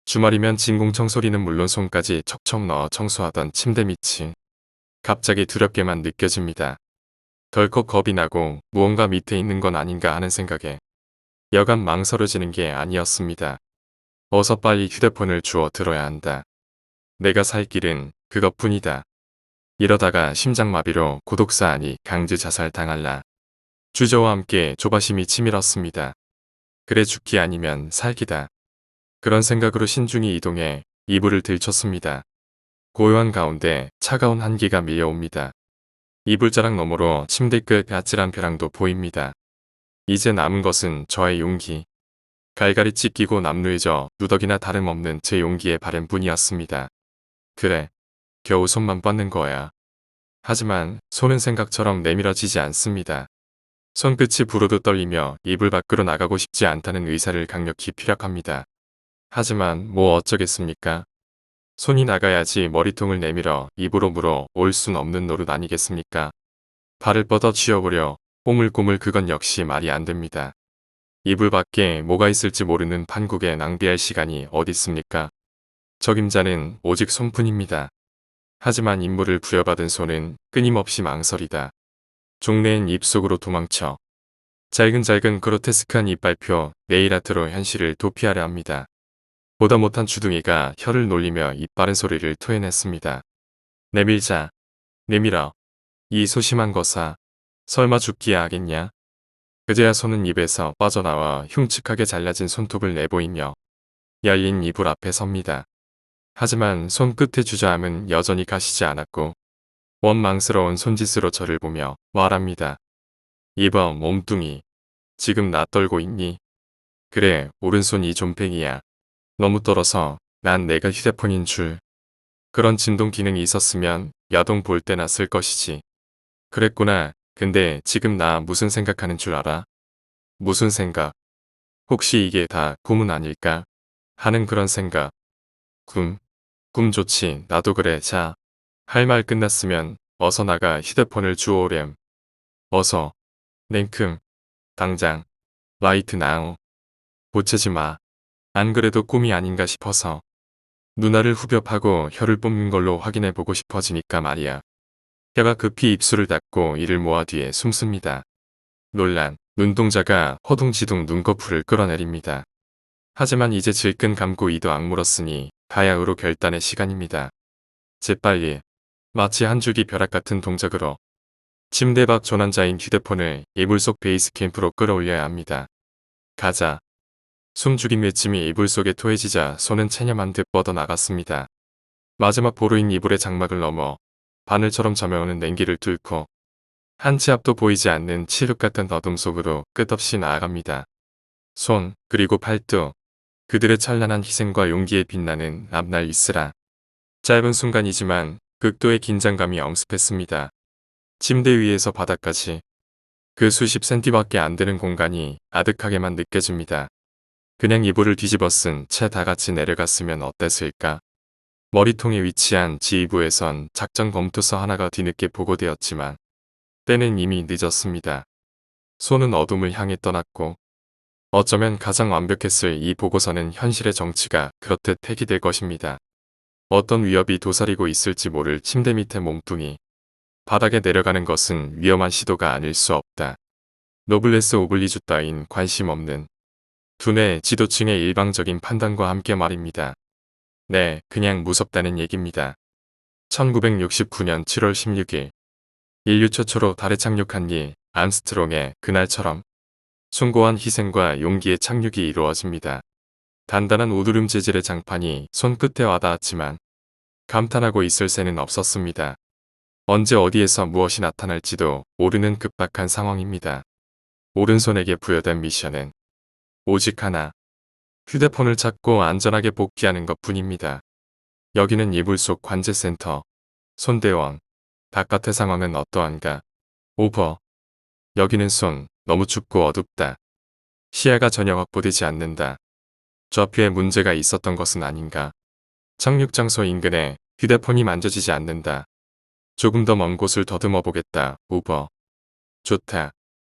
주말이면 진공청 소리는 물론 손까지 척척 넣어 청소하던 침대 밑이 갑자기 두렵게만 느껴집니다. 덜컥 겁이 나고 무언가 밑에 있는 건 아닌가 하는 생각에 여간 망설여지는 게 아니었습니다. 어서 빨리 휴대폰을 주워 들어야 한다. 내가 살 길은 그것뿐이다. 이러다가 심장마비로 고독사하니 강제 자살 당할라. 주저와 함께 조바심이 치밀었습니다. 그래 죽기 아니면 살기다. 그런 생각으로 신중히 이동해 이불을 들쳤습니다. 고요한 가운데 차가운 한기가 밀려옵니다. 이불자락 너머로 침대 끝 아찔한 벼랑도 보입니다. 이제 남은 것은 저의 용기. 갈갈이 찢기고 남루해져 누더기나 다름없는 제 용기의 바램뿐이었습니다. 그래, 겨우 손만 뻗는 거야. 하지만 손은 생각처럼 내밀어지지 않습니다. 손끝이 부르르 떨리며 이불 밖으로 나가고 싶지 않다는 의사를 강력히 피력합니다. 하지만 뭐 어쩌겠습니까? 손이 나가야지 머리통을 내밀어 입으로 물어 올 순 없는 노릇 아니겠습니까? 발을 뻗어 쥐어보려 꼬물꼬물 그건 역시 말이 안 됩니다. 이불 밖에 뭐가 있을지 모르는 판국에 낭비할 시간이 어딨습니까? 적임자는 오직 손뿐입니다. 하지만 임무를 부여받은 손은 끊임없이 망설이다. 종래엔 입속으로 도망쳐. 잘근잘근 그로테스크한 이빨표 네일아트로 현실을 도피하려 합니다. 보다 못한 주둥이가 혀를 놀리며 입바른 소리를 토해냈습니다. 내밀자. 내밀어. 이 소심한 거사. 설마 죽기야 하겠냐? 그제야 손은 입에서 빠져나와 흉측하게 잘라진 손톱을 내보이며 열린 이불 앞에 섭니다. 하지만 손끝의 주저함은 여전히 가시지 않았고 원망스러운 손짓으로 저를 보며 말합니다. 이봐 몸뚱이. 지금 나 떨고 있니? 그래 오른손 이 좀팽이야. 너무 떨어서 난 내가 휴대폰인 줄. 그런 진동 기능이 있었으면 야동 볼 때나 쓸 것이지. 그랬구나. 근데 지금 나 무슨 생각하는 줄 알아? 무슨 생각? 혹시 이게 다 꿈은 아닐까? 하는 그런 생각. 꿈. 꿈 좋지. 나도 그래. 자. 할 말 끝났으면 어서 나가 휴대폰을 주워오렴. 어서. 냉큼. 당장. 라이트 나우. 보채지 마. 안 그래도 꿈이 아닌가 싶어서. 누나를 후벼 파고 혀를 뽑는 걸로 확인해보고 싶어지니까 말이야. 혀가 급히 입술을 닫고 이를 모아 뒤에 숨습니다. 놀란 눈동자가 허둥지둥 눈꺼풀을 끌어내립니다. 하지만 이제 질끈 감고 이도 악물었으니 바야흐로 결단의 시간입니다. 재빨리 마치 한 줄기 벼락 같은 동작으로 침대 밖 조난자인 휴대폰을 이불 속 베이스 캠프로 끌어올려야 합니다. 가자. 숨죽임 외침이 이불 속에 토해지자 손은 체념한 듯 뻗어나갔습니다. 마지막 보루인 이불의 장막을 넘어 바늘처럼 점여오는 냉기를 뚫고 한 치 앞도 보이지 않는 칠흑 같은 어둠 속으로 끝없이 나아갑니다. 손, 그리고 팔뚝. 그들의 찬란한 희생과 용기에 빛나는 앞날 이스라. 짧은 순간이지만 극도의 긴장감이 엄습했습니다. 침대 위에서 바닥까지 그 수십 센티밖에 안 되는 공간이 아득하게만 느껴집니다. 그냥 이불을 뒤집어 쓴 채 다같이 내려갔으면 어땠을까? 머리통에 위치한 지휘부에선 작전 검토서 하나가 뒤늦게 보고되었지만 때는 이미 늦었습니다. 손은 어둠을 향해 떠났고 어쩌면 가장 완벽했을 이 보고서는 현실의 정치가 그렇듯 폐기될 것입니다. 어떤 위협이 도사리고 있을지 모를 침대 밑의 몸뚱이. 바닥에 내려가는 것은 위험한 시도가 아닐 수 없다. 노블레스 오블리주 따윈 관심 없는 두뇌 지도층의 일방적인 판단과 함께 말입니다. 네, 그냥 무섭다는 얘기입니다. 1969년 7월 16일 인류 최초로 달에 착륙한 닐 암스트롱의 그날처럼 숭고한 희생과 용기의 착륙이 이루어집니다. 단단한 우드름 재질의 장판이 손끝에 와닿았지만 감탄하고 있을 새는 없었습니다. 언제 어디에서 무엇이 나타날지도 모르는 급박한 상황입니다. 오른손에게 부여된 미션은 오직 하나. 휴대폰을 찾고 안전하게 복귀하는 것뿐입니다. 여기는 이불 속 관제센터. 손대원. 바깥의 상황은 어떠한가? 오버. 여기는 손. 너무 춥고 어둡다. 시야가 전혀 확보되지 않는다. 좌표에 문제가 있었던 것은 아닌가? 착륙장소 인근에 휴대폰이 만져지지 않는다. 조금 더 먼 곳을 더듬어 보겠다. 오버. 좋다.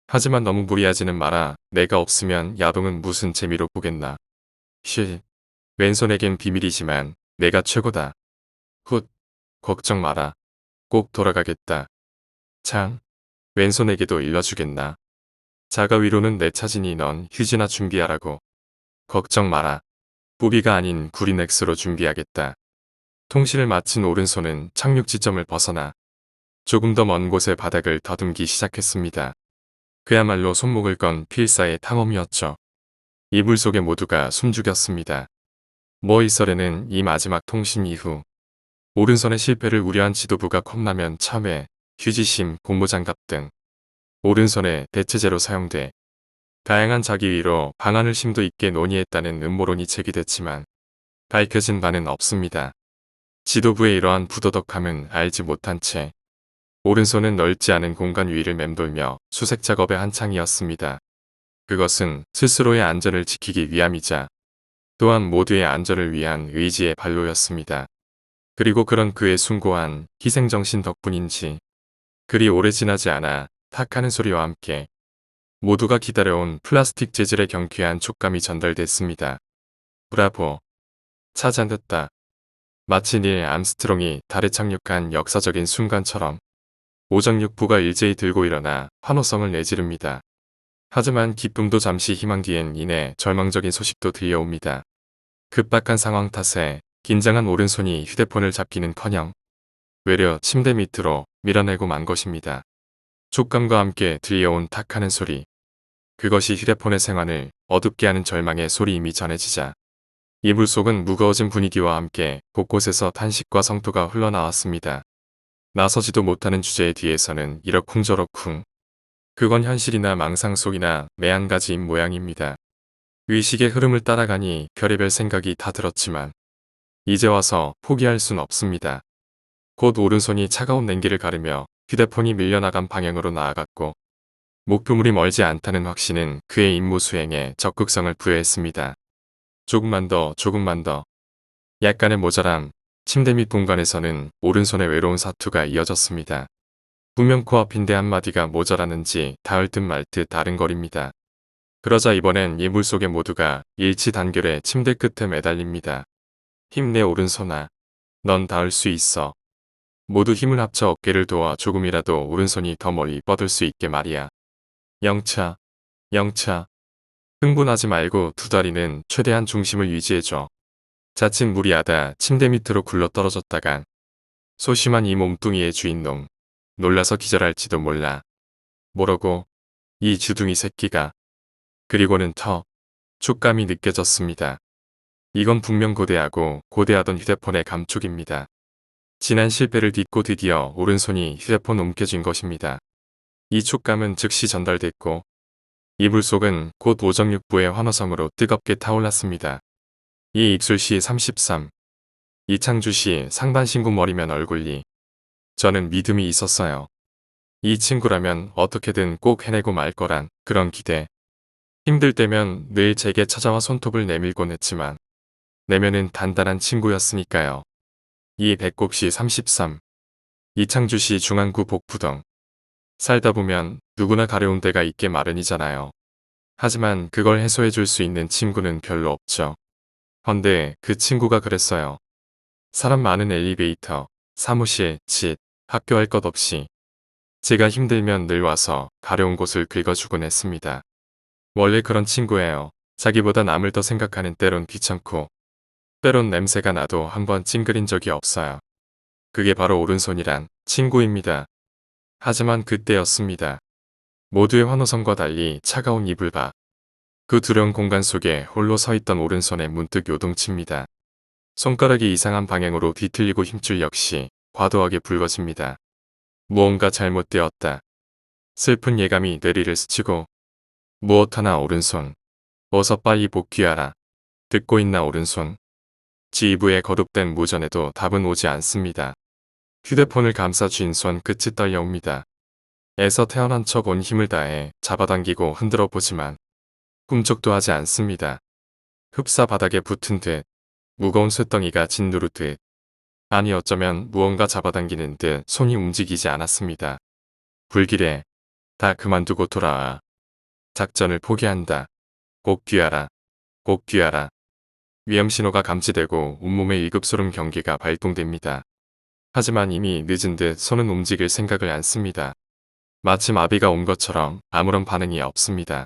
하지만 너무 무리하지는 마라. 내가 없으면 야동은 무슨 재미로 보겠나. 쉿. 왼손에겐 비밀이지만 내가 최고다. 훗. 걱정 마라. 꼭 돌아가겠다. 참. 왼손에게도 일러주겠나. 자가 위로는 내 차지니 넌 휴지나 준비하라고. 걱정 마라. 뿌비가 아닌 구리넥스로 준비하겠다. 통신을 마친 오른손은 착륙 지점을 벗어나 조금 더 먼 곳의 바닥을 더듬기 시작했습니다. 그야말로 손목을 건 필사의 탐험이었죠. 이불 속에 모두가 숨죽였습니다. 모이설에는 이 마지막 통신 이후 오른손의 실패를 우려한 지도부가 컵라면, 참외, 휴지심, 고무장갑 등 오른손의 대체제로 사용돼 다양한 자기 위로 방안을 심도 있게 논의했다는 음모론이 제기됐지만 밝혀진 바는 없습니다. 지도부의 이러한 부도덕함은 알지 못한 채 오른손은 넓지 않은 공간 위를 맴돌며 수색 작업에 한창이었습니다. 그것은 스스로의 안전을 지키기 위함이자 또한 모두의 안전을 위한 의지의 발로였습니다. 그리고 그런 그의 숭고한 희생정신 덕분인지 그리 오래 지나지 않아 탁하는 소리와 함께 모두가 기다려온 플라스틱 재질의 경쾌한 촉감이 전달됐습니다. 브라보. 찾아냈다. 마치 닐 암스트롱이 달에 착륙한 역사적인 순간처럼 오정육부가 일제히 들고 일어나 환호성을 내지릅니다. 하지만 기쁨도 잠시 희망 뒤엔 이내 절망적인 소식도 들려옵니다. 급박한 상황 탓에 긴장한 오른손이 휴대폰을 잡기는커녕 외려 침대 밑으로 밀어내고 만 것입니다. 촉감과 함께 들려온 탁하는 소리. 그것이 휴대폰의 생활을 어둡게 하는 절망의 소리임이 전해지자 이불 속은 무거워진 분위기와 함께 곳곳에서 탄식과 성토가 흘러나왔습니다. 나서지도 못하는 주제의 뒤에서는 이러쿵저러쿵. 그건 현실이나 망상 속이나 매한가지인 모양입니다. 의식의 흐름을 따라가니 별의별 생각이 다 들었지만 이제 와서 포기할 순 없습니다. 곧 오른손이 차가운 냉기를 가르며 휴대폰이 밀려나간 방향으로 나아갔고 목표물이 멀지 않다는 확신은 그의 임무 수행에 적극성을 부여했습니다. 조금만 더, 조금만 더. 약간의 모자람, 침대 밑 공간에서는 오른손의 외로운 사투가 이어졌습니다. 분명 코앞인데 한마디가 모자라는지 닿을 듯 말 듯 아른거립니다. 그러자 이번엔 이불 속의 모두가 일치 단결해 침대 끝에 매달립니다. 힘내 오른손아. 넌 닿을 수 있어. 모두 힘을 합쳐 어깨를 도와 조금이라도 오른손이 더 멀리 뻗을 수 있게 말이야. 영차, 영차. 흥분하지 말고 두 다리는 최대한 중심을 유지해줘. 자칫 무리하다 침대 밑으로 굴러떨어졌다간 소심한 이 몸뚱이의 주인놈 놀라서 기절할지도 몰라. 뭐라고? 이 주둥이 새끼가. 그리고는 촉감이 느껴졌습니다. 이건 분명 고대하던 휴대폰의 감촉입니다. 지난 실패를 딛고 드디어 오른손이 휴대폰 움켜쥔 것입니다. 이 촉감은 즉시 전달됐고 이불 속은 곧 오정육부의 환호성으로 뜨겁게 타올랐습니다. 이 익술씨 33. 이창주씨 상반신구 머리면 얼굴이. 저는 믿음이 있었어요. 이 친구라면 어떻게든 꼭 해내고 말 거란 그런 기대. 힘들 때면 늘 제게 찾아와 손톱을 내밀곤 했지만 내면은 단단한 친구였으니까요. 이 백곡씨 33. 이창주씨 중앙구 복부동. 살다 보면 누구나 가려운 데가 있게 마련이잖아요. 하지만 그걸 해소해 줄 수 있는 친구는 별로 없죠. 헌데 그 친구가 그랬어요. 사람 많은 엘리베이터, 사무실, 집, 학교 할 것 없이 제가 힘들면 늘 와서 가려운 곳을 긁어주곤 했습니다. 원래 그런 친구예요. 자기보다 남을 더 생각하는 때론 귀찮고 때론 냄새가 나도 한번 찡그린 적이 없어요. 그게 바로 오른손이란 친구입니다. 하지만 그때였습니다. 모두의 환호성과 달리 차가운 이불 밖. 그 두려운 공간 속에 홀로 서 있던 오른손에 문득 요동칩니다. 손가락이 이상한 방향으로 뒤틀리고 힘줄 역시 과도하게 붉어집니다. 무언가 잘못되었다. 슬픈 예감이 뇌리를 스치고 무엇 하나 오른손. 어서 빨리 복귀하라. 듣고 있나 오른손. 지휘부에 거듭된 무전에도 답은 오지 않습니다. 휴대폰을 감싸 쥔 손 끝이 떨려옵니다. 애서 태어난 척 온 힘을 다해 잡아당기고 흔들어 보지만 꿈쩍도 하지 않습니다. 흡사 바닥에 붙은 듯 무거운 쇳덩이가 짓누르듯 아니 어쩌면 무언가 잡아당기는 듯 손이 움직이지 않았습니다. 불길해. 다 그만두고 돌아와. 작전을 포기한다. 꼭 귀하라. 꼭 귀하라. 위험 신호가 감지되고 온몸의 일급소름 경계가 발동됩니다. 하지만 이미 늦은 듯 손은 움직일 생각을 않습니다. 마치 마비가 온 것처럼 아무런 반응이 없습니다.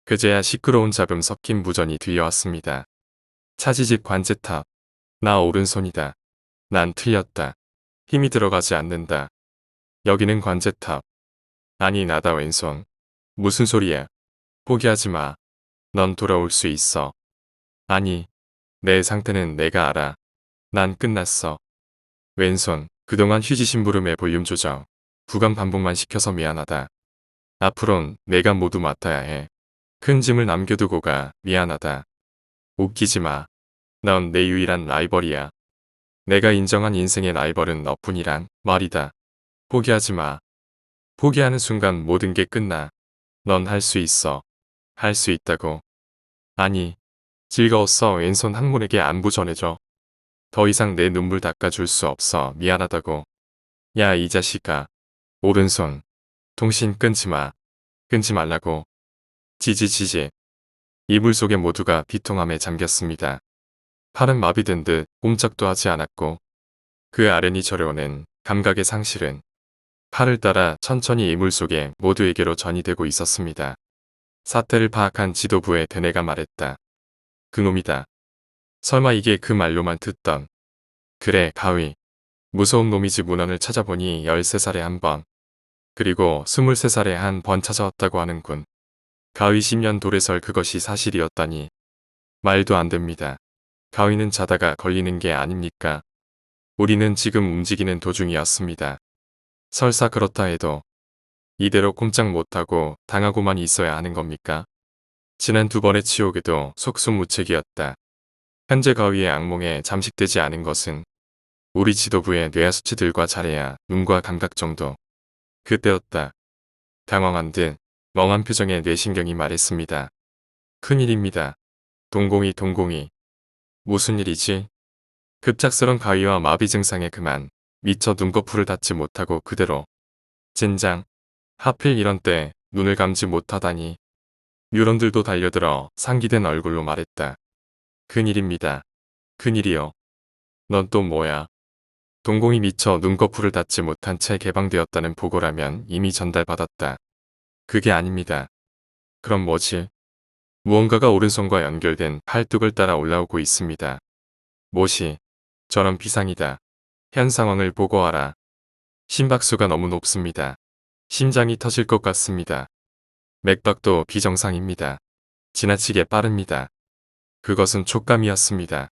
그제야 시끄러운 잡음 섞인 무전이 들려왔습니다. 차지직 관제탑. 나 오른손이다. 난 틀렸다. 힘이 들어가지 않는다. 여기는 관제탑. 아니 나다 왼손. 무슨 소리야. 포기하지 마. 넌 돌아올 수 있어. 아니. 내 상태는 내가 알아. 난 끝났어. 왼손. 그동안 휴지심부름의 볼륨 조정. 구강 반복만 시켜서 미안하다. 앞으론 내가 모두 맡아야 해. 큰 짐을 남겨두고 가. 미안하다. 웃기지 마. 넌 내 유일한 라이벌이야. 내가 인정한 인생의 라이벌은 너뿐이란 말이다. 포기하지 마. 포기하는 순간 모든 게 끝나. 넌 할 수 있어. 할 수 있다고. 아니. 즐거웠어. 왼손 항문에게 안부 전해줘. 더 이상 내 눈물 닦아줄 수 없어. 미안하다고. 야 이 자식아. 오른손. 통신 끊지 마. 끊지 말라고. 지지지지. 이불 속에 모두가 비통함에 잠겼습니다. 팔은 마비된 듯 꼼짝도 하지 않았고 그 아련히 저려오는 감각의 상실은 팔을 따라 천천히 이불 속에 모두에게로 전이되고 있었습니다. 사태를 파악한 지도부의 대뇌가 말했다. 그놈이다. 설마 이게 그 말로만 듣던. 그래 가위. 무서운 놈이지 문헌을 찾아보니 13살에 한 번. 그리고 23살에 한 번 찾아왔다고 하는군. 가위 10년 돌에설 그것이 사실이었다니. 말도 안 됩니다. 가위는 자다가 걸리는 게 아닙니까? 우리는 지금 움직이는 도중이었습니다. 설사 그렇다 해도 이대로 꼼짝 못하고 당하고만 있어야 하는 겁니까? 지난 2번의 치욕에도 속수무책이었다. 현재 가위의 악몽에 잠식되지 않은 것은 우리 지도부의 뇌하수치들과 잘해야 눈과 감각 정도. 그때였다. 당황한 듯 멍한 표정의 뇌신경이 말했습니다. 큰일입니다. 동공이. 무슨 일이지? 급작스런 가위와 마비 증상에 그만 미처 눈꺼풀을 닫지 못하고 그대로. 젠장. 하필 이런 때 눈을 감지 못하다니. 뉴런들도 달려들어 상기된 얼굴로 말했다. 큰일입니다. 큰일이요. 넌 또 뭐야? 동공이 미처 눈꺼풀을 닫지 못한 채 개방되었다는 보고라면 이미 전달받았다. 그게 아닙니다. 그럼 뭐지? 무언가가 오른손과 연결된 팔뚝을 따라 올라오고 있습니다. 못이. 저런 비상이다. 현 상황을 보고하라. 심박수가 너무 높습니다. 심장이 터질 것 같습니다. 맥박도 비정상입니다. 지나치게 빠릅니다. 그것은 촉감이었습니다.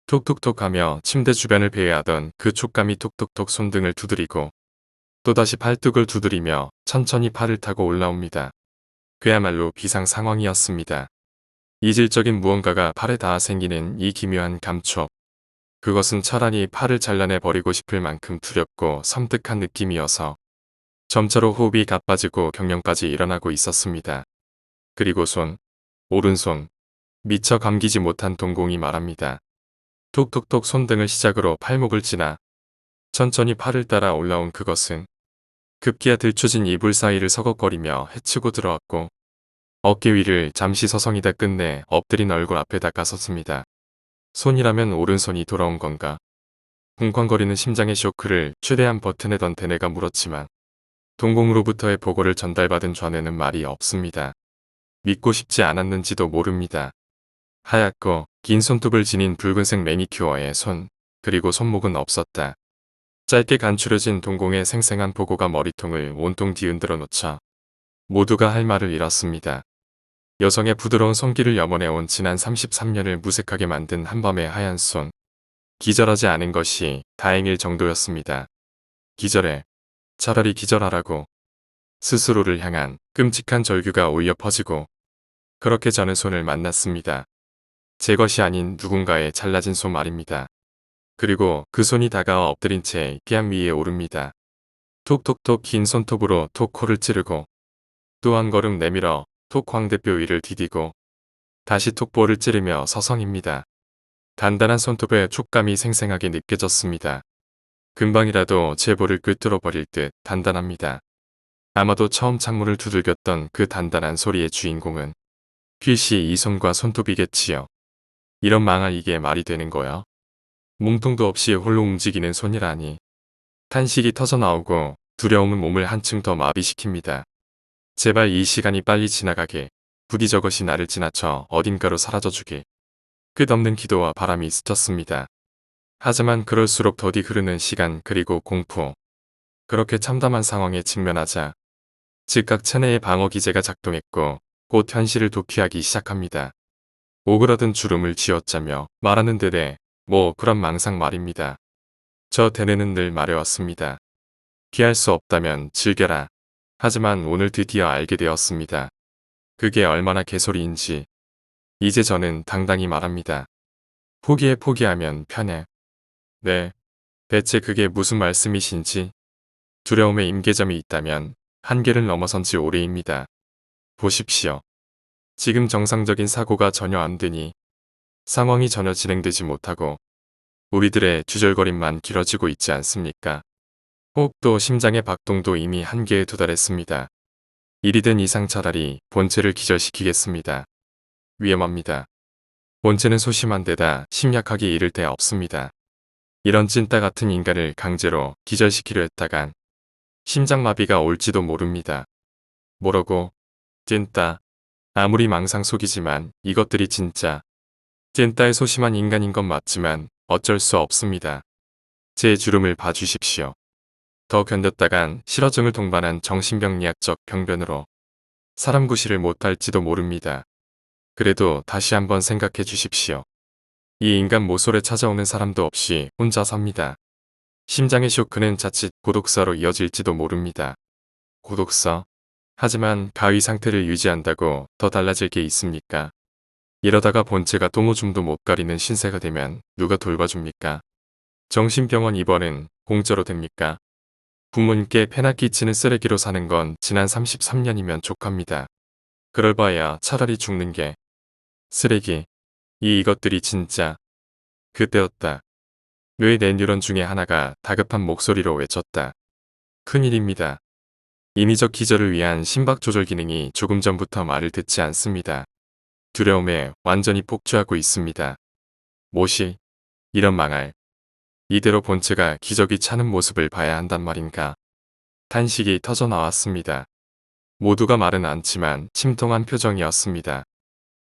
톡톡톡 하며 침대 주변을 배회하던 그 촉감이 톡톡톡 손등을 두드리고 또다시 팔뚝을 두드리며 천천히 팔을 타고 올라옵니다. 그야말로 비상 상황이었습니다. 이질적인 무언가가 팔에 닿아 생기는 이 기묘한 감촉. 그것은 차라리 팔을 잘라내 버리고 싶을 만큼 두렵고 섬뜩한 느낌이어서 점차로 호흡이 가빠지고 경련까지 일어나고 있었습니다. 그리고 오른손, 미처 감기지 못한 동공이 말합니다. 톡톡톡 손등을 시작으로 팔목을 지나 천천히 팔을 따라 올라온 그것은 급기야 들춰진 이불 사이를 서걱거리며 헤치고 들어왔고 어깨 위를 잠시 서성이다 끝내 엎드린 얼굴 앞에 닦아섰습니다. 손이라면 오른손이 돌아온 건가? 쿵쾅거리는 심장의 쇼크를 최대한 버텨내던 대뇌가 물었지만 동공으로부터의 보고를 전달받은 좌뇌는 말이 없습니다. 믿고 싶지 않았는지도 모릅니다. 하얗고 긴 손톱을 지닌 붉은색 매니큐어의 손, 그리고 손목은 없었다. 짧게 간추려진 동공의 생생한 보고가 머리통을 온통 뒤흔들어 놓자 모두가 할 말을 잃었습니다. 여성의 부드러운 손길을 염원해온 지난 33년을 무색하게 만든 한밤의 하얀 손. 기절하지 않은 것이 다행일 정도였습니다. 기절해. 차라리 기절하라고. 스스로를 향한 끔찍한 절규가 울려 퍼지고 그렇게 저는 손을 만났습니다. 제 것이 아닌 누군가의 잘라진 손 말입니다. 그리고 그 손이 다가와 엎드린 채 뺨 위에 오릅니다. 톡톡톡 긴 손톱으로 톡 코를 찌르고 또 한 걸음 내밀어 톡 황대뼈 위를 디디고 다시 톡볼을 찌르며 서성입니다. 단단한 손톱의 촉감이 생생하게 느껴졌습니다. 금방이라도 제 볼을 꿰뚫어 버릴 듯 단단합니다. 아마도 처음 창문을 두들겼던 그 단단한 소리의 주인공은 필시 이 손과 손톱이겠지요. 이런 망할 이게 말이 되는 거야? 몸통도 없이 홀로 움직이는 손이라니. 탄식이 터져나오고 두려움은 몸을 한층 더 마비시킵니다. 제발 이 시간이 빨리 지나가게. 부디 저것이 나를 지나쳐 어딘가로 사라져주길. 끝없는 기도와 바람이 스쳤습니다. 하지만 그럴수록 더디 흐르는 시간 그리고 공포. 그렇게 참담한 상황에 직면하자 즉각 체내의 방어 기제가 작동했고 곧 현실을 도피하기 시작합니다. 오그라든 주름을 쥐어짜며 말하는 대래 그런 망상 말입니다. 저 대뇌는 늘 말해왔습니다. 피할 수 없다면 즐겨라. 하지만 오늘 드디어 알게 되었습니다. 그게 얼마나 개소리인지. 이제 저는 당당히 말합니다. 포기하면 편해. 네. 대체 그게 무슨 말씀이신지. 두려움의 임계점이 있다면 한계를 넘어선 지 오래입니다. 보십시오. 지금 정상적인 사고가 전혀 안 되니 상황이 전혀 진행되지 못하고 우리들의 주절거림만 길어지고 있지 않습니까? 호흡도 심장의 박동도 이미 한계에 도달했습니다. 일이 된 이상 차라리 본체를 기절시키겠습니다. 위험합니다. 본체는 소심한 데다 심약하기 이를 데 없습니다. 이런 찐따 같은 인간을 강제로 기절시키려 했다간 심장마비가 올지도 모릅니다. 뭐라고? 찐따. 아무리 망상 속이지만 이것들이 진짜 찐따의 소심한 인간인 건 맞지만 어쩔 수 없습니다. 제 주름을 봐주십시오. 더 견뎠다간 실어증을 동반한 정신병리학적 병변으로 사람 구실을 못할지도 모릅니다. 그래도 다시 한번 생각해 주십시오. 이 인간 모쏠에 찾아오는 사람도 없이 혼자 삽니다. 심장의 쇼크는 자칫 고독사로 이어질지도 모릅니다. 고독사? 하지만 가위 상태를 유지한다고 더 달라질 게 있습니까? 이러다가 본체가 똥오줌도 못 가리는 신세가 되면 누가 돌봐줍니까? 정신병원 입원은 공짜로 됩니까? 부모님께 패나 끼치는 쓰레기로 사는 건 지난 33년이면 족합니다. 그럴 바에야 차라리 죽는 게 쓰레기. 이것들이 진짜. 그때였다. 뇌 내 뉴런 중에 하나가 다급한 목소리로 외쳤다. 큰일입니다. 인위적 기절을 위한 심박 조절 기능이 조금 전부터 말을 듣지 않습니다. 두려움에 완전히 폭주하고 있습니다. 뭐시? 이런 망할. 이대로 본체가 기적이 차는 모습을 봐야 한단 말인가. 탄식이 터져 나왔습니다. 모두가 말은 않지만 침통한 표정이었습니다.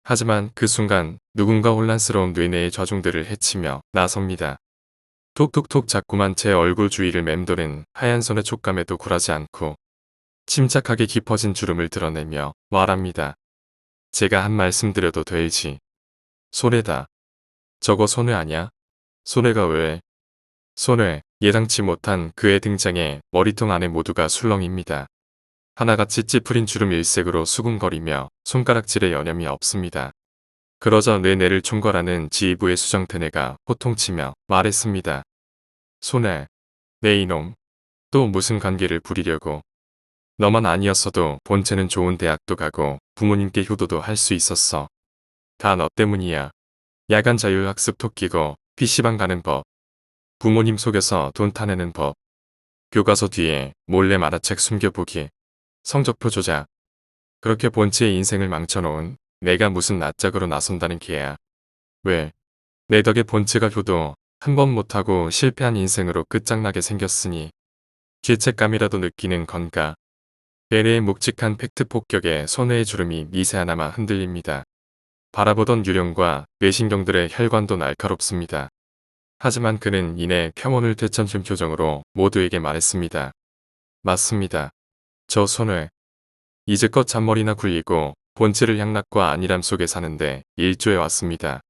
하지만 그 순간 누군가 혼란스러운 뇌내의 좌중들을 헤치며 나섭니다. 톡톡톡 자꾸만 제 얼굴 주위를 맴도는 하얀 손의 촉감에도 굴하지 않고 침착하게 깊어진 주름을 드러내며 말합니다. 제가 한 말씀 드려도 될지. 손해다. 저거 손해 아냐? 손해가 왜? 손해. 예상치 못한 그의 등장에 머리통 안에 모두가 술렁입니다. 하나같이 찌푸린 주름 일색으로 수군거리며 손가락질에 여념이 없습니다. 그러자 뇌를 총괄하는 지휘부의 수정태네가 호통치며 말했습니다. 손해, 내 이놈, 또 무슨 관계를 부리려고. 너만 아니었어도 본체는 좋은 대학도 가고 부모님께 효도도 할 수 있었어. 다 너 때문이야. 야간 자율학습 톡 끼고 PC방 가는 법. 부모님 속여서 돈 타내는 법. 교과서 뒤에 몰래 만화책 숨겨보기. 성적표 조작. 그렇게 본체의 인생을 망쳐놓은 내가 무슨 낯짝으로 나선다는 기회야. 왜? 내 덕에 본체가 효도 한 번 못하고 실패한 인생으로 끝장나게 생겼으니 죄책감이라도 느끼는 건가. 내내의 묵직한 팩트 폭격에 손해의 주름이 미세 하나마 흔들립니다. 바라보던 유령과 뇌신경들의 혈관도 날카롭습니다. 하지만 그는 이내 평온을 되찾은 표정으로 모두에게 말했습니다. 맞습니다. 저 손해. 이제껏 잔머리나 굴리고 본체를 향락과 안일함 속에 사는데 일조해 왔습니다.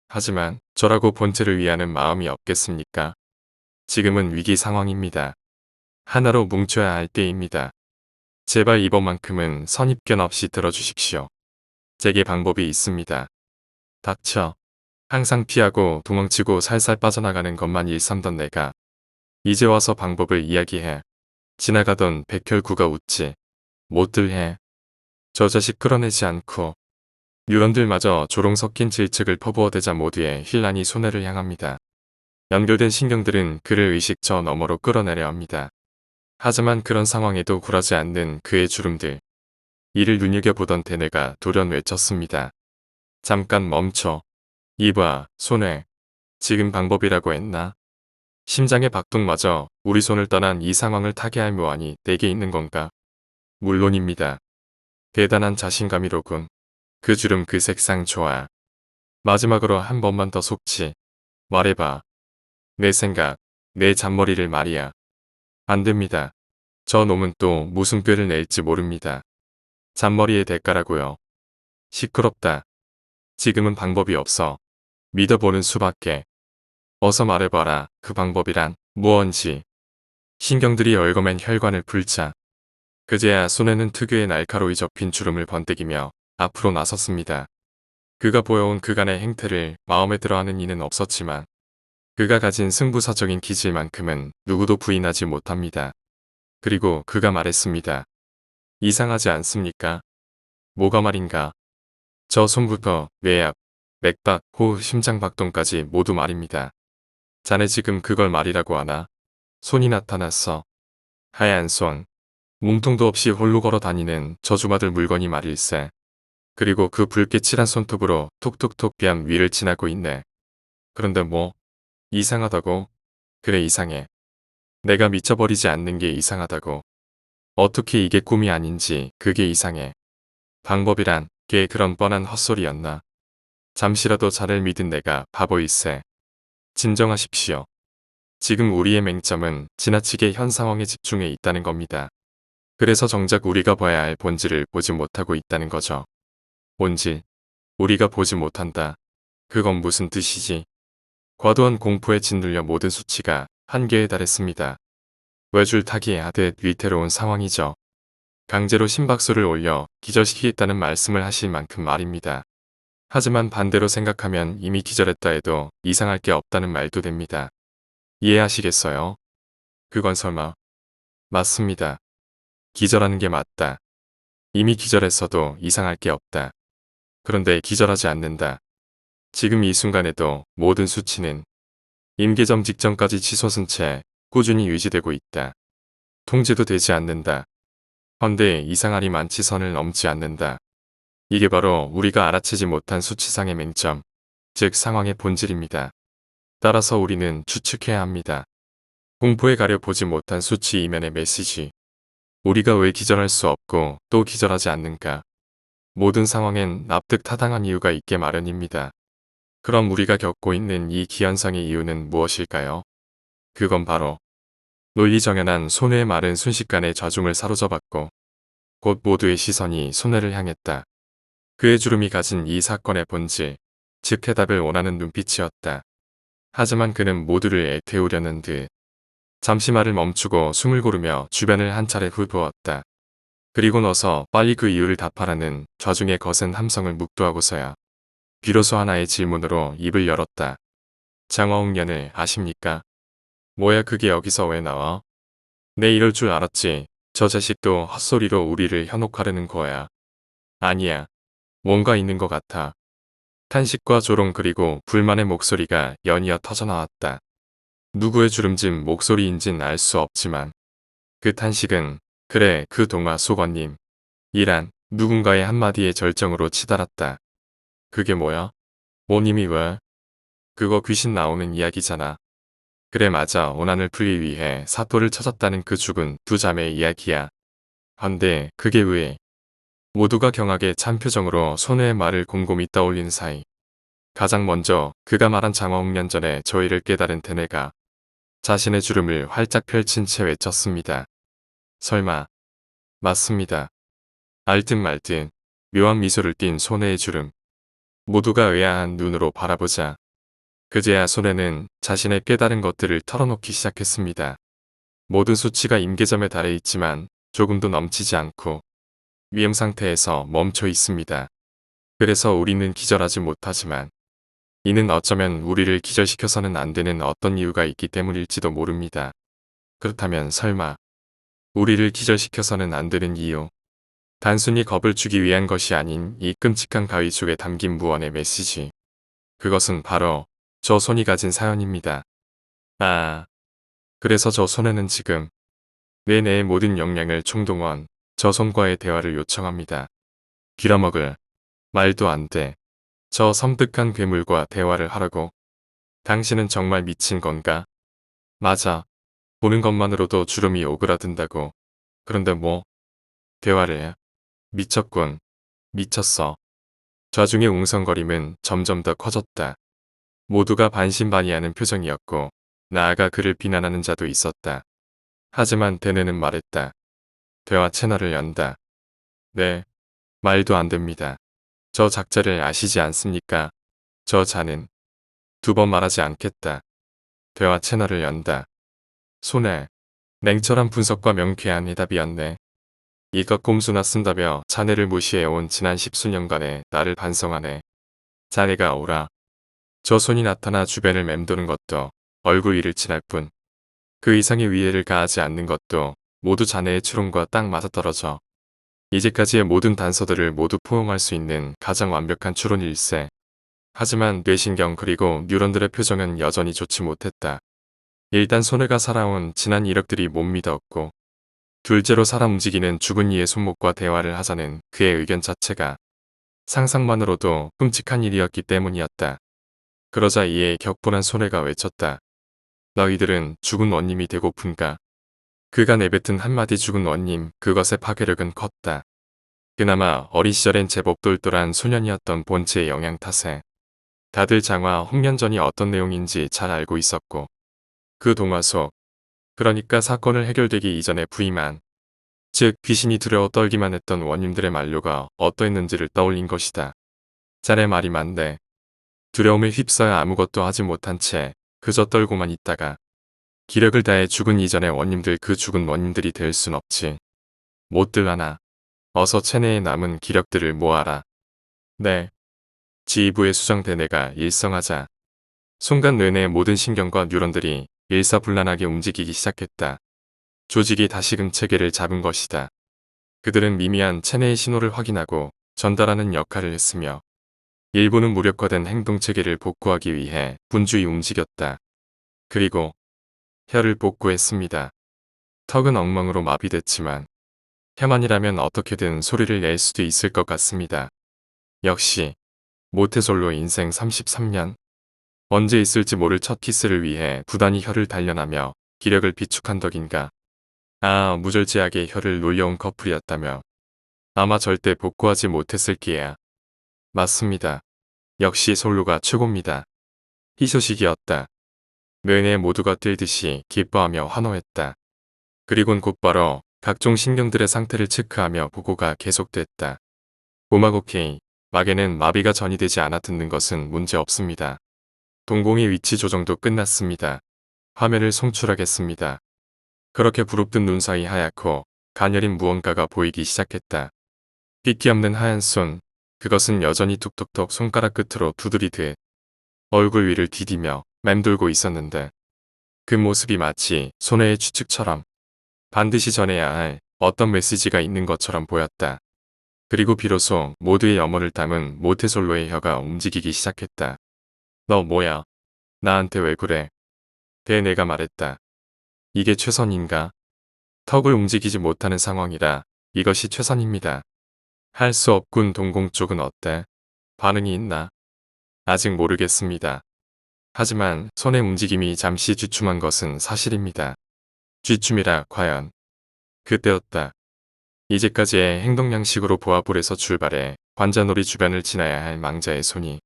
하지만 저라고 본체를 위하는 마음이 없겠습니까? 지금은 위기 상황입니다. 하나로 뭉쳐야 할 때입니다. 제발 이번만큼은 선입견 없이 들어주십시오. 제게 방법이 있습니다. 닥쳐. 항상 피하고 도망치고 살살 빠져나가는 것만 일삼던 내가 이제 와서 방법을 이야기해. 지나가던 백혈구가 웃지. 못들 해. 저 자식 끌어내지 않고 유언들마저 조롱 섞인 질책을 퍼부어대자 모두의 힐난이 손해를 향합니다. 연결된 신경들은 그를 의식 저 너머로 끌어내려 합니다. 하지만 그런 상황에도 굴하지 않는 그의 주름들. 이를 눈여겨보던 대뇌가 돌연 외쳤습니다. 잠깐 멈춰. 이봐, 손해. 지금 방법이라고 했나? 심장의 박동마저 우리 손을 떠난 이 상황을 타개할 묘안이 내게 있는 건가? 물론입니다. 대단한 자신감이로군. 그 주름 그 색상 좋아. 마지막으로 한 번만 더 속지. 말해봐. 내 생각, 내 잔머리를 말이야. 안 됩니다. 저 놈은 또 무슨 꾀를 낼지 모릅니다. 잔머리의 대가라고요. 시끄럽다. 지금은 방법이 없어. 믿어보는 수밖에. 어서 말해봐라. 그 방법이란 무언지. 신경들이 얽어맨 혈관을 풀자. 그제야 손에는 특유의 날카로이 접힌 주름을 번뜩이며 앞으로 나섰습니다. 그가 보여온 그간의 행태를 마음에 들어하는 이는 없었지만 그가 가진 승부사적인 기질만큼은 누구도 부인하지 못합니다. 그리고 그가 말했습니다. 이상하지 않습니까? 뭐가 말인가? 저 손부터 뇌압, 맥박, 호흡, 심장박동까지 모두 말입니다. 자네 지금 그걸 말이라고 하나? 손이 나타났어. 하얀 손. 몸통도 없이 홀로 걸어 다니는 저주받을 물건이 말일세. 그리고 그 붉게 칠한 손톱으로 톡톡톡 뺨 위를 지나고 있네. 그런데 뭐? 이상하다고? 그래 이상해. 내가 미쳐버리지 않는 게 이상하다고. 어떻게 이게 꿈이 아닌지 그게 이상해. 방법이란 게 그런 뻔한 헛소리였나. 잠시라도 자를 믿은 내가 바보일세. 진정하십시오. 지금 우리의 맹점은 지나치게 현 상황에 집중해 있다는 겁니다. 그래서 정작 우리가 봐야 할 본질을 보지 못하고 있다는 거죠. 본질. 우리가 보지 못한다. 그건 무슨 뜻이지? 과도한 공포에 짓눌려 모든 수치가 한계에 달했습니다. 외줄타기 하듯 위태로운 상황이죠. 강제로 심박수를 올려 기절시키겠다는 말씀을 하실 만큼 말입니다. 하지만 반대로 생각하면 이미 기절했다 해도 이상할 게 없다는 말도 됩니다. 이해하시겠어요? 그건 설마. 맞습니다. 기절하는 게 맞다. 이미 기절했어도 이상할 게 없다. 그런데 기절하지 않는다. 지금 이 순간에도 모든 수치는 임계점 직전까지 치솟은 채 꾸준히 유지되고 있다. 통제도 되지 않는다. 헌데 이상하리 많지 선을 넘지 않는다. 이게 바로 우리가 알아채지 못한 수치상의 맹점, 즉 상황의 본질입니다. 따라서 우리는 추측해야 합니다. 공포에 가려 보지 못한 수치 이면의 메시지. 우리가 왜 기절할 수 없고 또 기절하지 않는가. 모든 상황엔 납득 타당한 이유가 있게 마련입니다. 그럼 우리가 겪고 있는 이 기현상의 이유는 무엇일까요? 그건 바로 논리정연한 손해의 말은 순식간에 좌중을 사로잡았고 곧 모두의 시선이 손해를 향했다. 그의 주름이 가진 이 사건의 본질, 즉 해답을 원하는 눈빛이었다. 하지만 그는 모두를 애태우려는 듯 잠시 말을 멈추고 숨을 고르며 주변을 한 차례 훑보았다. 그리고 너서 빨리 그 이유를 답하라는 좌중의 거센 함성을 묵도하고서야 비로소 하나의 질문으로 입을 열었다. 장화홍련을 아십니까? 뭐야 그게 여기서 왜 나와? 내 이럴 줄 알았지. 저 자식도 헛소리로 우리를 현혹하려는 거야. 아니야. 뭔가 있는 것 같아. 탄식과 조롱 그리고 불만의 목소리가 연이어 터져나왔다. 누구의 주름진 목소리인진 알 수 없지만 그 탄식은 그래 그 동화 속언님 이란 누군가의 한마디의 절정으로 치달았다. 그게 뭐야? 오님이 왜? 그거 귀신 나오는 이야기잖아. 그래 맞아 오난을 풀기 위해 사또를 찾았다는 그 죽은 두 자매의 이야기야. 헌데 그게 왜? 모두가 경악에 찬 표정으로 손해의 말을 곰곰이 떠올린 사이 가장 먼저 그가 말한 장화홍련 전에 저희를 깨달은 대뇌가 자신의 주름을 활짝 펼친 채 외쳤습니다. 설마 맞습니다. 알듯 말듯 묘한 미소를 띤 손해의 주름. 모두가 의아한 눈으로 바라보자 그제야 손해는 자신의 깨달은 것들을 털어놓기 시작했습니다. 모든 수치가 임계점에 달해 있지만 조금도 넘치지 않고 위험 상태에서 멈춰 있습니다. 그래서 우리는 기절하지 못하지만 이는 어쩌면 우리를 기절시켜서는 안 되는 어떤 이유가 있기 때문일지도 모릅니다. 그렇다면 설마 우리를 기절시켜서는 안 되는 이유. 단순히 겁을 주기 위한 것이 아닌 이 끔찍한 가위 속에 담긴 무언의 메시지. 그것은 바로 저 손이 가진 사연입니다. 아, 그래서 저 손에는 지금 내 뇌의 모든 역량을 총동원 저 손과의 대화를 요청합니다. 빌어먹을 말도 안 돼. 저 섬뜩한 괴물과 대화를 하라고. 당신은 정말 미친 건가? 맞아. 보는 것만으로도 주름이 오그라든다고. 그런데 뭐? 대화를 해. 미쳤군. 미쳤어. 좌중의 웅성거림은 점점 더 커졌다. 모두가 반신반의하는 표정이었고 나아가 그를 비난하는 자도 있었다. 하지만 대뇌는 말했다. 대화 채널을 연다. 네. 말도 안 됩니다. 저 작자를 아시지 않습니까? 저 자는 두 번 말하지 않겠다. 대화 채널을 연다. 손에 냉철한 분석과 명쾌한 해답이었네. 이것 꼼수나 쓴다며 자네를 무시해온 지난 10수년간의 나를 반성하네. 자네가 오라. 저 손이 나타나 주변을 맴도는 것도 얼굴 위를 칠할 뿐. 그 이상의 위해를 가하지 않는 것도 모두 자네의 추론과 딱 맞아떨어져. 이제까지의 모든 단서들을 모두 포용할 수 있는 가장 완벽한 추론일세. 하지만 뇌신경 그리고 뉴런들의 표정은 여전히 좋지 못했다. 일단 손해가 살아온 지난 이력들이 못 믿었고 둘째로 사람 움직이는 죽은 이의 손목과 대화를 하자는 그의 의견 자체가 상상만으로도 끔찍한 일이었기 때문이었다. 그러자 이에 격분한 손해가 외쳤다. 너희들은 죽은 원님이 되고픈가? 그가 내뱉은 한마디 죽은 원님 그것의 파괴력은 컸다. 그나마 어린 시절엔 제법 똘똘한 소년이었던 본체의 영향 탓에 다들 장화 홍련전이 어떤 내용인지 잘 알고 있었고 그 동화 속 그러니까 사건을 해결되기 이전에 부임한 즉 귀신이 두려워 떨기만 했던 원님들의 만료가 어떠했는지를 떠올린 것이다. 자네 말이 맞네. 두려움에 휩싸여 아무것도 하지 못한 채 그저 떨고만 있다가 기력을 다해 죽은 이전의 원님들 그 죽은 원님들이 될 순 없지. 못들 하나. 어서 체내에 남은 기력들을 모아라. 네. 지휘부의 수정대뇌가 일성하자 순간 뇌내의 모든 신경과 뉴런들이 일사불란하게 움직이기 시작했다. 조직이 다시금 체계를 잡은 것이다. 그들은 미미한 체내의 신호를 확인하고 전달하는 역할을 했으며 일부는 무력화된 행동체계를 복구하기 위해 분주히 움직였다. 그리고 혀를 복구했습니다. 턱은 엉망으로 마비됐지만 혀만이라면 어떻게든 소리를 낼 수도 있을 것 같습니다. 역시 모태솔로 인생 33년 언제 있을지 모를 첫 키스를 위해 부단히 혀를 단련하며 기력을 비축한 덕인가. 아 무절제하게 혀를 놀려온 커플이었다며 아마 절대 복구하지 못했을 기에야. 맞습니다. 역시 솔로가 최고입니다. 희소식이었다. 뇌내 모두가 뛸듯이 기뻐하며 환호했다. 그리곤 곧바로 각종 신경들의 상태를 체크하며 보고가 계속됐다. 고막 오케이. 막에는 마비가 전이되지 않아 듣는 것은 문제 없습니다. 동공의 위치 조정도 끝났습니다. 화면을 송출하겠습니다. 그렇게 부릅뜬 눈 사이 하얗고 가녀린 무언가가 보이기 시작했다. 핏기 없는 하얀 손, 그것은 여전히 툭툭툭 손가락 끝으로 두드리듯 얼굴 위를 디디며 맴돌고 있었는데 그 모습이 마치 손해의 추측처럼 반드시 전해야 할 어떤 메시지가 있는 것처럼 보였다. 그리고 비로소 모두의 염원을 담은 모태솔로의 혀가 움직이기 시작했다. 너 뭐야? 나한테 왜 그래? 내가 말했다. 이게 최선인가? 턱을 움직이지 못하는 상황이라 이것이 최선입니다. 할 수 없군. 동공 쪽은 어때? 반응이 있나? 아직 모르겠습니다. 하지만 손의 움직임이 잠시 주춤한 것은 사실입니다. 쥐춤이라 과연. 그때였다. 이제까지의 행동 양식으로 보아볼에서 출발해 관자놀이 주변을 지나야 할 망자의 손이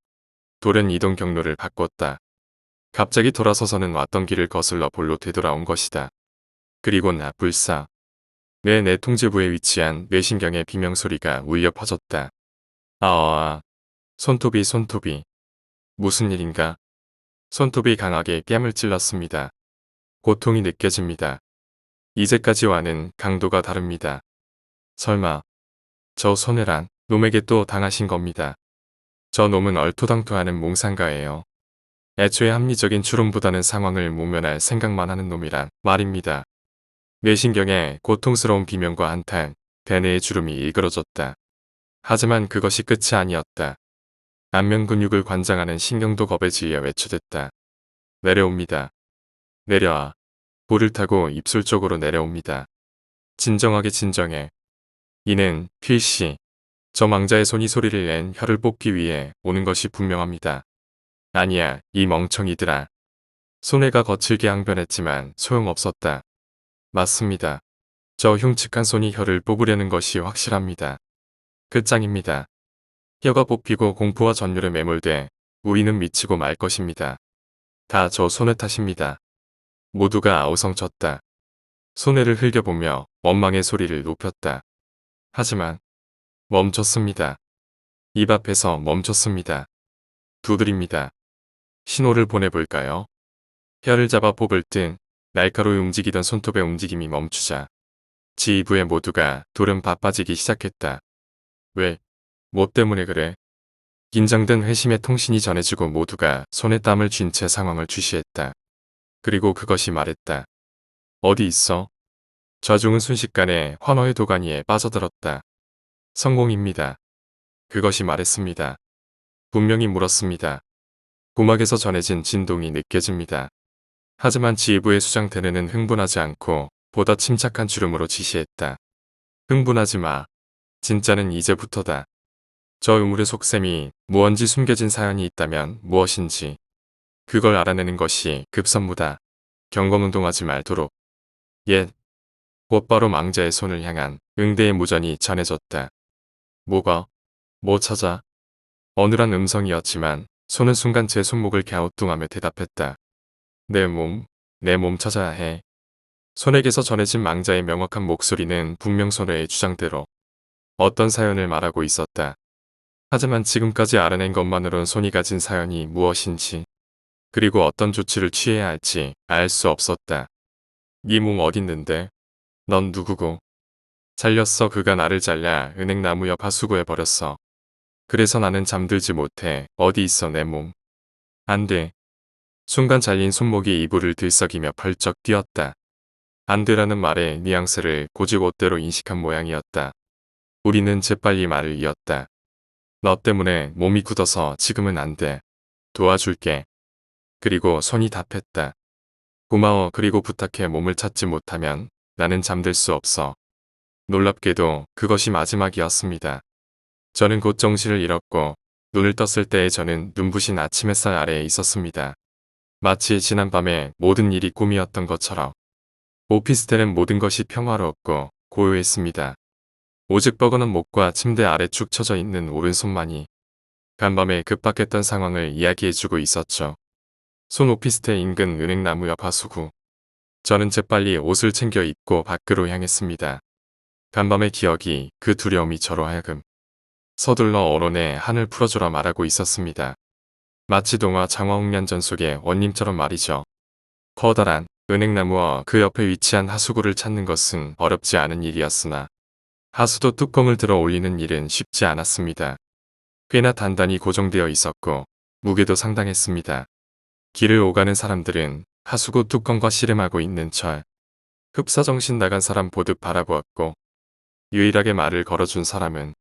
돌연 이동 경로를 바꿨다. 갑자기 돌아서서는 왔던 길을 거슬러 볼로 되돌아온 것이다. 그리고 나 불사. 내 뇌통제부에 위치한 뇌신경의 비명소리가 울려 퍼졌다. 아아. 손톱이. 무슨 일인가? 손톱이 강하게 뺨을 찔렀습니다. 고통이 느껴집니다. 이제까지와는 강도가 다릅니다. 설마 저 손해란 놈에게 또 당하신 겁니다. 저 놈은 얼토당토하는 몽상가예요. 애초에 합리적인 추론보다는 상황을 모면할 생각만 하는 놈이란 말입니다. 뇌신경에 고통스러운 비명과 한탄, 대뇌의 주름이 일그러졌다. 하지만 그것이 끝이 아니었다. 안면 근육을 관장하는 신경도 겁에 질려 외쳐댔다. 내려옵니다. 내려와. 볼을 타고 입술 쪽으로 내려옵니다. 진정하게 진정해. 이는 필시 저 망자의 손이 소리를 낸 혀를 뽑기 위해 오는 것이 분명합니다. 아니야, 이 멍청이들아. 손해가 거칠게 항변했지만 소용없었다. 맞습니다. 저 흉측한 손이 혀를 뽑으려는 것이 확실합니다. 끝장입니다. 혀가 뽑히고 공포와 전율에 매몰돼 우리는 미치고 말 것입니다. 다 저 손해 탓입니다. 모두가 아우성쳤다. 손해를 흘겨보며 원망의 소리를 높였다. 하지만 멈췄습니다. 입 앞에서 멈췄습니다. 두드립니다. 신호를 보내볼까요? 혀를 잡아 뽑을 듯 날카로이 움직이던 손톱의 움직임이 멈추자 지휘부의 모두가 돌은 바빠지기 시작했다. 왜? 뭐 때문에 그래? 긴장된 회심의 통신이 전해지고 모두가 손에 땀을 쥔 채 상황을 주시했다. 그리고 그것이 말했다. 어디 있어? 좌중은 순식간에 환호의 도가니에 빠져들었다. 성공입니다. 그것이 말했습니다. 분명히 물었습니다. 고막에서 전해진 진동이 느껴집니다. 하지만 지휘부의 수장 대뇌는 흥분하지 않고 보다 침착한 주름으로 지시했다. 흥분하지 마. 진짜는 이제부터다. 저 우물의 속셈이 무언지 숨겨진 사연이 있다면 무엇인지 그걸 알아내는 것이 급선무다. 경거문동하지 말도록. 예. 곧바로 망자의 손을 향한 응대의 무전이 전해졌다. 뭐가? 뭐 찾아? 어눌한 음성이었지만 손은 순간 제 손목을 갸우뚱하며 대답했다. 내 몸 찾아야 해. 손에게서 전해진 망자의 명확한 목소리는 분명 손해의 주장대로 어떤 사연을 말하고 있었다. 하지만 지금까지 알아낸 것만으론 손이 가진 사연이 무엇인지 그리고 어떤 조치를 취해야 할지 알 수 없었다. 네 몸 어딨는데? 넌 누구고? 잘렸어. 그가 나를 잘라 은행나무 옆 하수구에 버렸어. 그래서 나는 잠들지 못해. 어디 있어 내 몸. 안 돼. 순간 잘린 손목이 이불을 들썩이며 펄쩍 뛰었다. 안 돼라는 말의 뉘앙스를 고지곳대로 인식한 모양이었다. 우리는 재빨리 말을 이었다. 너 때문에 몸이 굳어서 지금은 안 돼. 도와줄게. 그리고 손이 답했다. 고마워. 그리고 부탁해. 몸을 찾지 못하면 나는 잠들 수 없어. 놀랍게도 그것이 마지막이었습니다. 저는 곧 정신을 잃었고 눈을 떴을 때의 저는 눈부신 아침 햇살 아래에 있었습니다. 마치 지난밤에 모든 일이 꿈이었던 것처럼 오피스텔은 모든 것이 평화로웠고 고요했습니다. 오직 뻐근한 목과 침대 아래 축 처져 있는 오른손만이 간밤에 급박했던 상황을 이야기해주고 있었죠. 손 오피스텔 인근 은행나무 옆 하수구. 저는 재빨리 옷을 챙겨 입고 밖으로 향했습니다. 간밤의 기억이 그 두려움이 저로 하여금 서둘러 언론에 한을 풀어주라 말하고 있었습니다. 마치 동화 장화홍련전 속의 원님처럼 말이죠. 커다란 은행나무와 그 옆에 위치한 하수구를 찾는 것은 어렵지 않은 일이었으나 하수도 뚜껑을 들어 올리는 일은 쉽지 않았습니다. 꽤나 단단히 고정되어 있었고 무게도 상당했습니다. 길을 오가는 사람들은 하수구 뚜껑과 씨름하고 있는 절 흡사정신 나간 사람 보듯 바라보았고 유일하게 말을 걸어준 사람은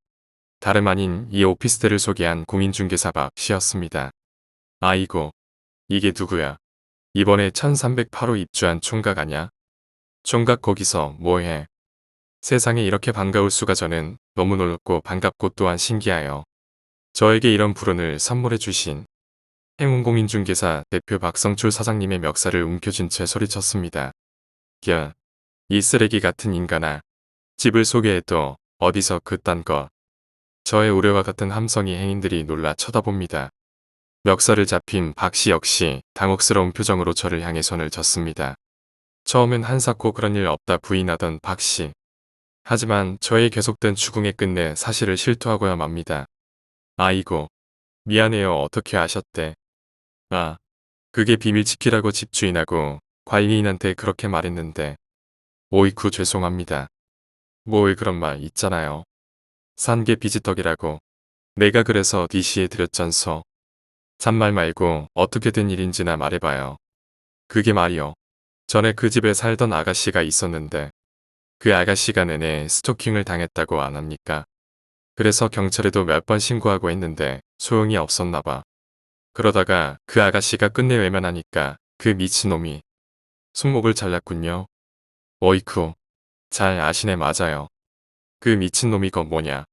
다름 아닌 이 오피스텔을 소개한 공인중개사 박 씨였습니다. 아이고, 이게 누구야? 이번에 1308호 입주한 총각 아냐? 총각 거기서 뭐해? 세상에 이렇게 반가울 수가. 저는 너무 놀랍고 반갑고 또한 신기하여 저에게 이런 불운을 선물해 주신 행운공인중개사 대표 박성출 사장님의 멱살을 움켜쥔 채 소리쳤습니다. 야, 이 쓰레기 같은 인간아. 집을 소개해도 어디서 그딴 거. 저의 우려와 같은 함성이 행인들이 놀라 쳐다봅니다. 멱살을 잡힌 박씨 역시 당혹스러운 표정으로 저를 향해 손을 졌습니다. 처음엔 한사코 그런 일 없다 부인하던 박씨. 하지만 저의 계속된 추궁의 끝내 사실을 실토하고야 맙니다. 아이고, 미안해요. 어떻게 아셨대? 아, 그게 비밀 지키라고 집주인하고 관리인한테 그렇게 말했는데. 오이쿠 죄송합니다. 뭐 왜 그런 말 있잖아요. 산게 비지떡이라고. 내가 그래서 DC에 드렸잖소. 잔말 말고 어떻게 된 일인지나 말해봐요. 그게 말이요. 전에 그 집에 살던 아가씨가 있었는데 그 아가씨가 내내 스토킹을 당했다고 안 합니까? 그래서 경찰에도 몇 번 신고하고 했는데 소용이 없었나봐. 그러다가 그 아가씨가 끝내 외면하니까 그 미친놈이 손목을 잘랐군요. 어이쿠. 잘 아시네. 맞아요. 그 미친놈이 거 뭐냐.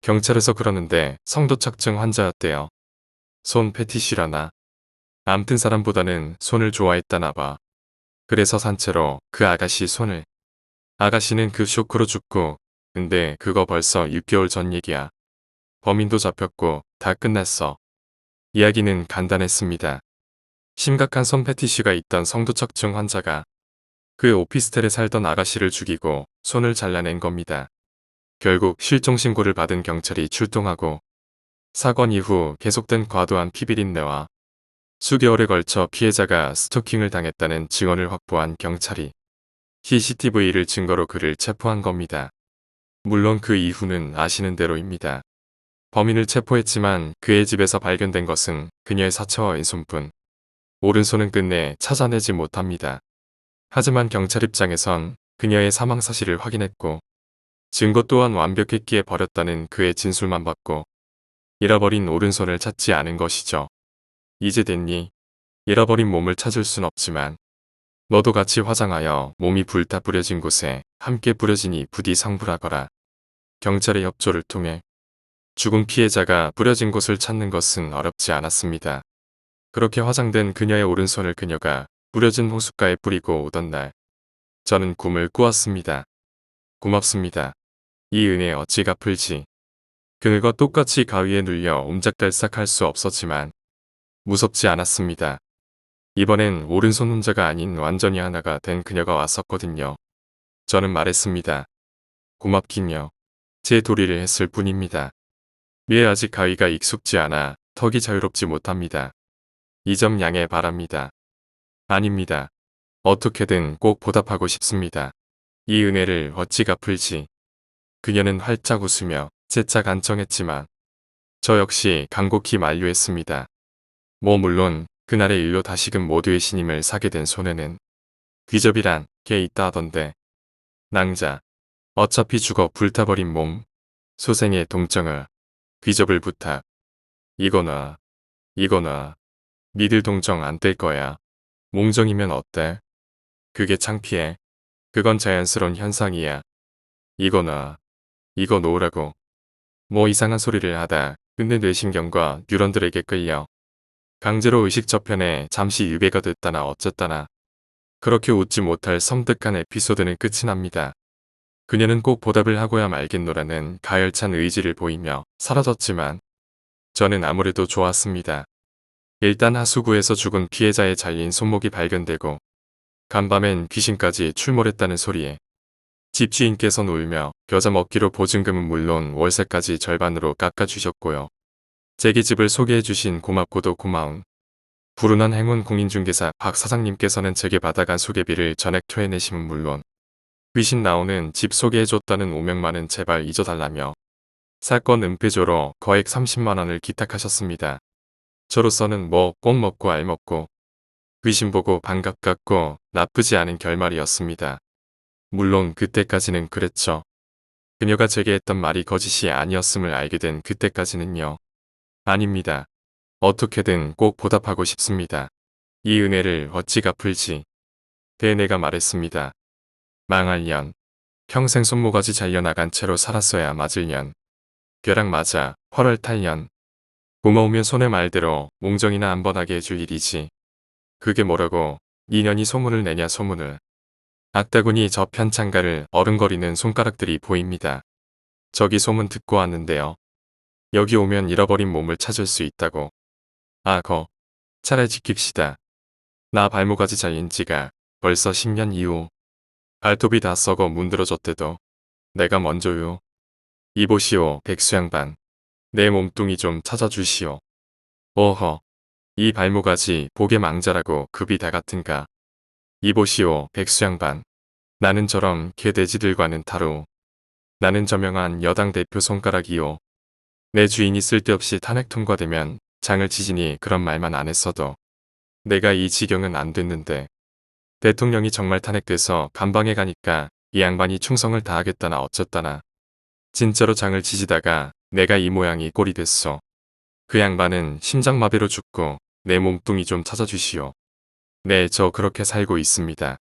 경찰에서 그러는데 성도착증 환자였대요. 손 패티시라나. 암튼 사람보다는 손을 좋아했다나봐. 그래서 산채로 그 아가씨 손을. 아가씨는 그 쇼크로 죽고. 근데 그거 벌써 6개월 전 얘기야. 범인도 잡혔고 다 끝났어. 이야기는 간단했습니다. 심각한 손 패티시가 있던 성도착증 환자가 그 오피스텔에 살던 아가씨를 죽이고 손을 잘라낸 겁니다. 결국 실종신고를 받은 경찰이 출동하고 사건 이후 계속된 과도한 피비린내와 수개월에 걸쳐 피해자가 스토킹을 당했다는 증언을 확보한 경찰이 CCTV를 증거로 그를 체포한 겁니다. 물론 그 이후는 아시는 대로입니다. 범인을 체포했지만 그의 집에서 발견된 것은 그녀의 사체와 왼손뿐. 오른손은 끝내 찾아내지 못합니다. 하지만 경찰 입장에선 그녀의 사망 사실을 확인했고 증거 또한 완벽했기에 버렸다는 그의 진술만 받고 잃어버린 오른손을 찾지 않은 것이죠. 이제 됐니? 잃어버린 몸을 찾을 순 없지만 너도 같이 화장하여 몸이 불타 뿌려진 곳에 함께 뿌려지니 부디 상불하거라. 경찰의 협조를 통해 죽은 피해자가 뿌려진 곳을 찾는 것은 어렵지 않았습니다. 그렇게 화장된 그녀의 오른손을 그녀가 뿌려진 호숫가에 뿌리고 오던 날 저는 꿈을 꾸었습니다. 고맙습니다. 이 은혜 어찌 갚을지. 그늘과 똑같이 가위에 눌려 옴짝달싹 할 수 없었지만 무섭지 않았습니다. 이번엔 오른손 혼자가 아닌 완전히 하나가 된 그녀가 왔었거든요. 저는 말했습니다. 고맙긴요. 제 도리를 했을 뿐입니다. 위에 아직 가위가 익숙지 않아 턱이 자유롭지 못합니다. 이 점 양해 바랍니다. 아닙니다. 어떻게든 꼭 보답하고 싶습니다. 이 은혜를 어찌 갚을지. 그녀는 활짝 웃으며 재차 간청했지만 저 역시 간곡히 만류했습니다. 물론 그날의 일로 다시금 모두의 신임을 사게 된 손에는 귀접이란 게 있다 하던데. 낭자. 어차피 죽어 불타버린 몸. 소생의 동정을. 귀접을 부탁. 이거 놔. 이거 놔. 니들 동정 안 뗄 거야. 몽정이면 어때? 그게 창피해. 그건 자연스러운 현상이야. 이거 놔. 이거 놓으라고. 이상한 소리를 하다 끝내 뇌신경과 뉴런들에게 끌려 강제로 의식 저편에 잠시 유배가 됐다나 어쨌다나 그렇게 웃지 못할 섬뜩한 에피소드는 끝이 납니다. 그녀는 꼭 보답을 하고야 말겠노라는 가열찬 의지를 보이며 사라졌지만 저는 아무래도 좋았습니다. 일단 하수구에서 죽은 피해자의 잘린 손목이 발견되고 간밤엔 귀신까지 출몰했다는 소리에 집주인께서는 울며 겨자 먹기로 보증금은 물론 월세까지 절반으로 깎아주셨고요. 제게 집을 소개해주신 고맙고도 고마운 불운한 행운 공인중개사 박 사장님께서는 제게 받아간 소개비를 전액 토해내심은 물론 귀신 나오는 집 소개해줬다는 오명만은 제발 잊어달라며 사건 은폐조로 거액 30만 원을 기탁하셨습니다. 저로서는 뭐 꼭 먹고 알 먹고 귀신 보고 반갑고 나쁘지 않은 결말이었습니다. 물론 그때까지는 그랬죠. 그녀가 제게 했던 말이 거짓이 아니었음을 알게 된 그때까지는요. 아닙니다. 어떻게든 꼭 보답하고 싶습니다. 이 은혜를 어찌 갚을지. 대내가 말했습니다. 망할 년. 평생 손모가지 잘려나간 채로 살았어야 맞을 년. 벼락 맞아 헐헐 탈 년. 고마우면 손의 말대로 몽정이나 한 번 하게 해줄 일이지. 그게 뭐라고 2년이 소문을 내냐 소문을. 악다구니 저 편창가를 어른거리는 손가락들이 보입니다. 저기 소문 듣고 왔는데요. 여기 오면 잃어버린 몸을 찾을 수 있다고. 차라리 지킵시다. 나 발모가지 잘린 지가 벌써 10년 이후. 발톱이 다 썩어 문드러졌대도. 내가 먼저요. 이보시오 백수양반. 내 몸뚱이 좀 찾아주시오. 어허. 이 발모가지 보게 망자라고 급이 다 같은가. 이보시오 백수양반. 나는 저런 개돼지들과는 다루. 나는 저명한 여당 대표 손가락이요. 내 주인이 쓸데없이 탄핵 통과되면 장을 치지니 그런 말만 안 했어도 내가 이 지경은 안 됐는데 대통령이 정말 탄핵돼서 감방에 가니까 이 양반이 충성을 다하겠다나 어쩌다나 진짜로 장을 지지다가 내가 이 모양이 꼴이 됐어. 그 양반은 심장마비로 죽고 내 몸뚱이 좀 찾아주시오. 네, 저 그렇게 살고 있습니다.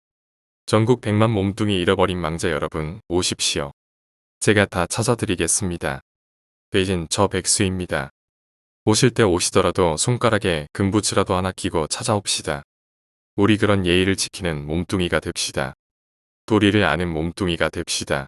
전국 100만 몸뚱이 잃어버린 망자 여러분 오십시오. 제가 다 찾아드리겠습니다. 대신 저 백수입니다. 오실 때 오시더라도 손가락에 금부츠라도 하나 끼고 찾아옵시다. 우리 그런 예의를 지키는 몸뚱이가 됩시다. 도리를 아는 몸뚱이가 됩시다.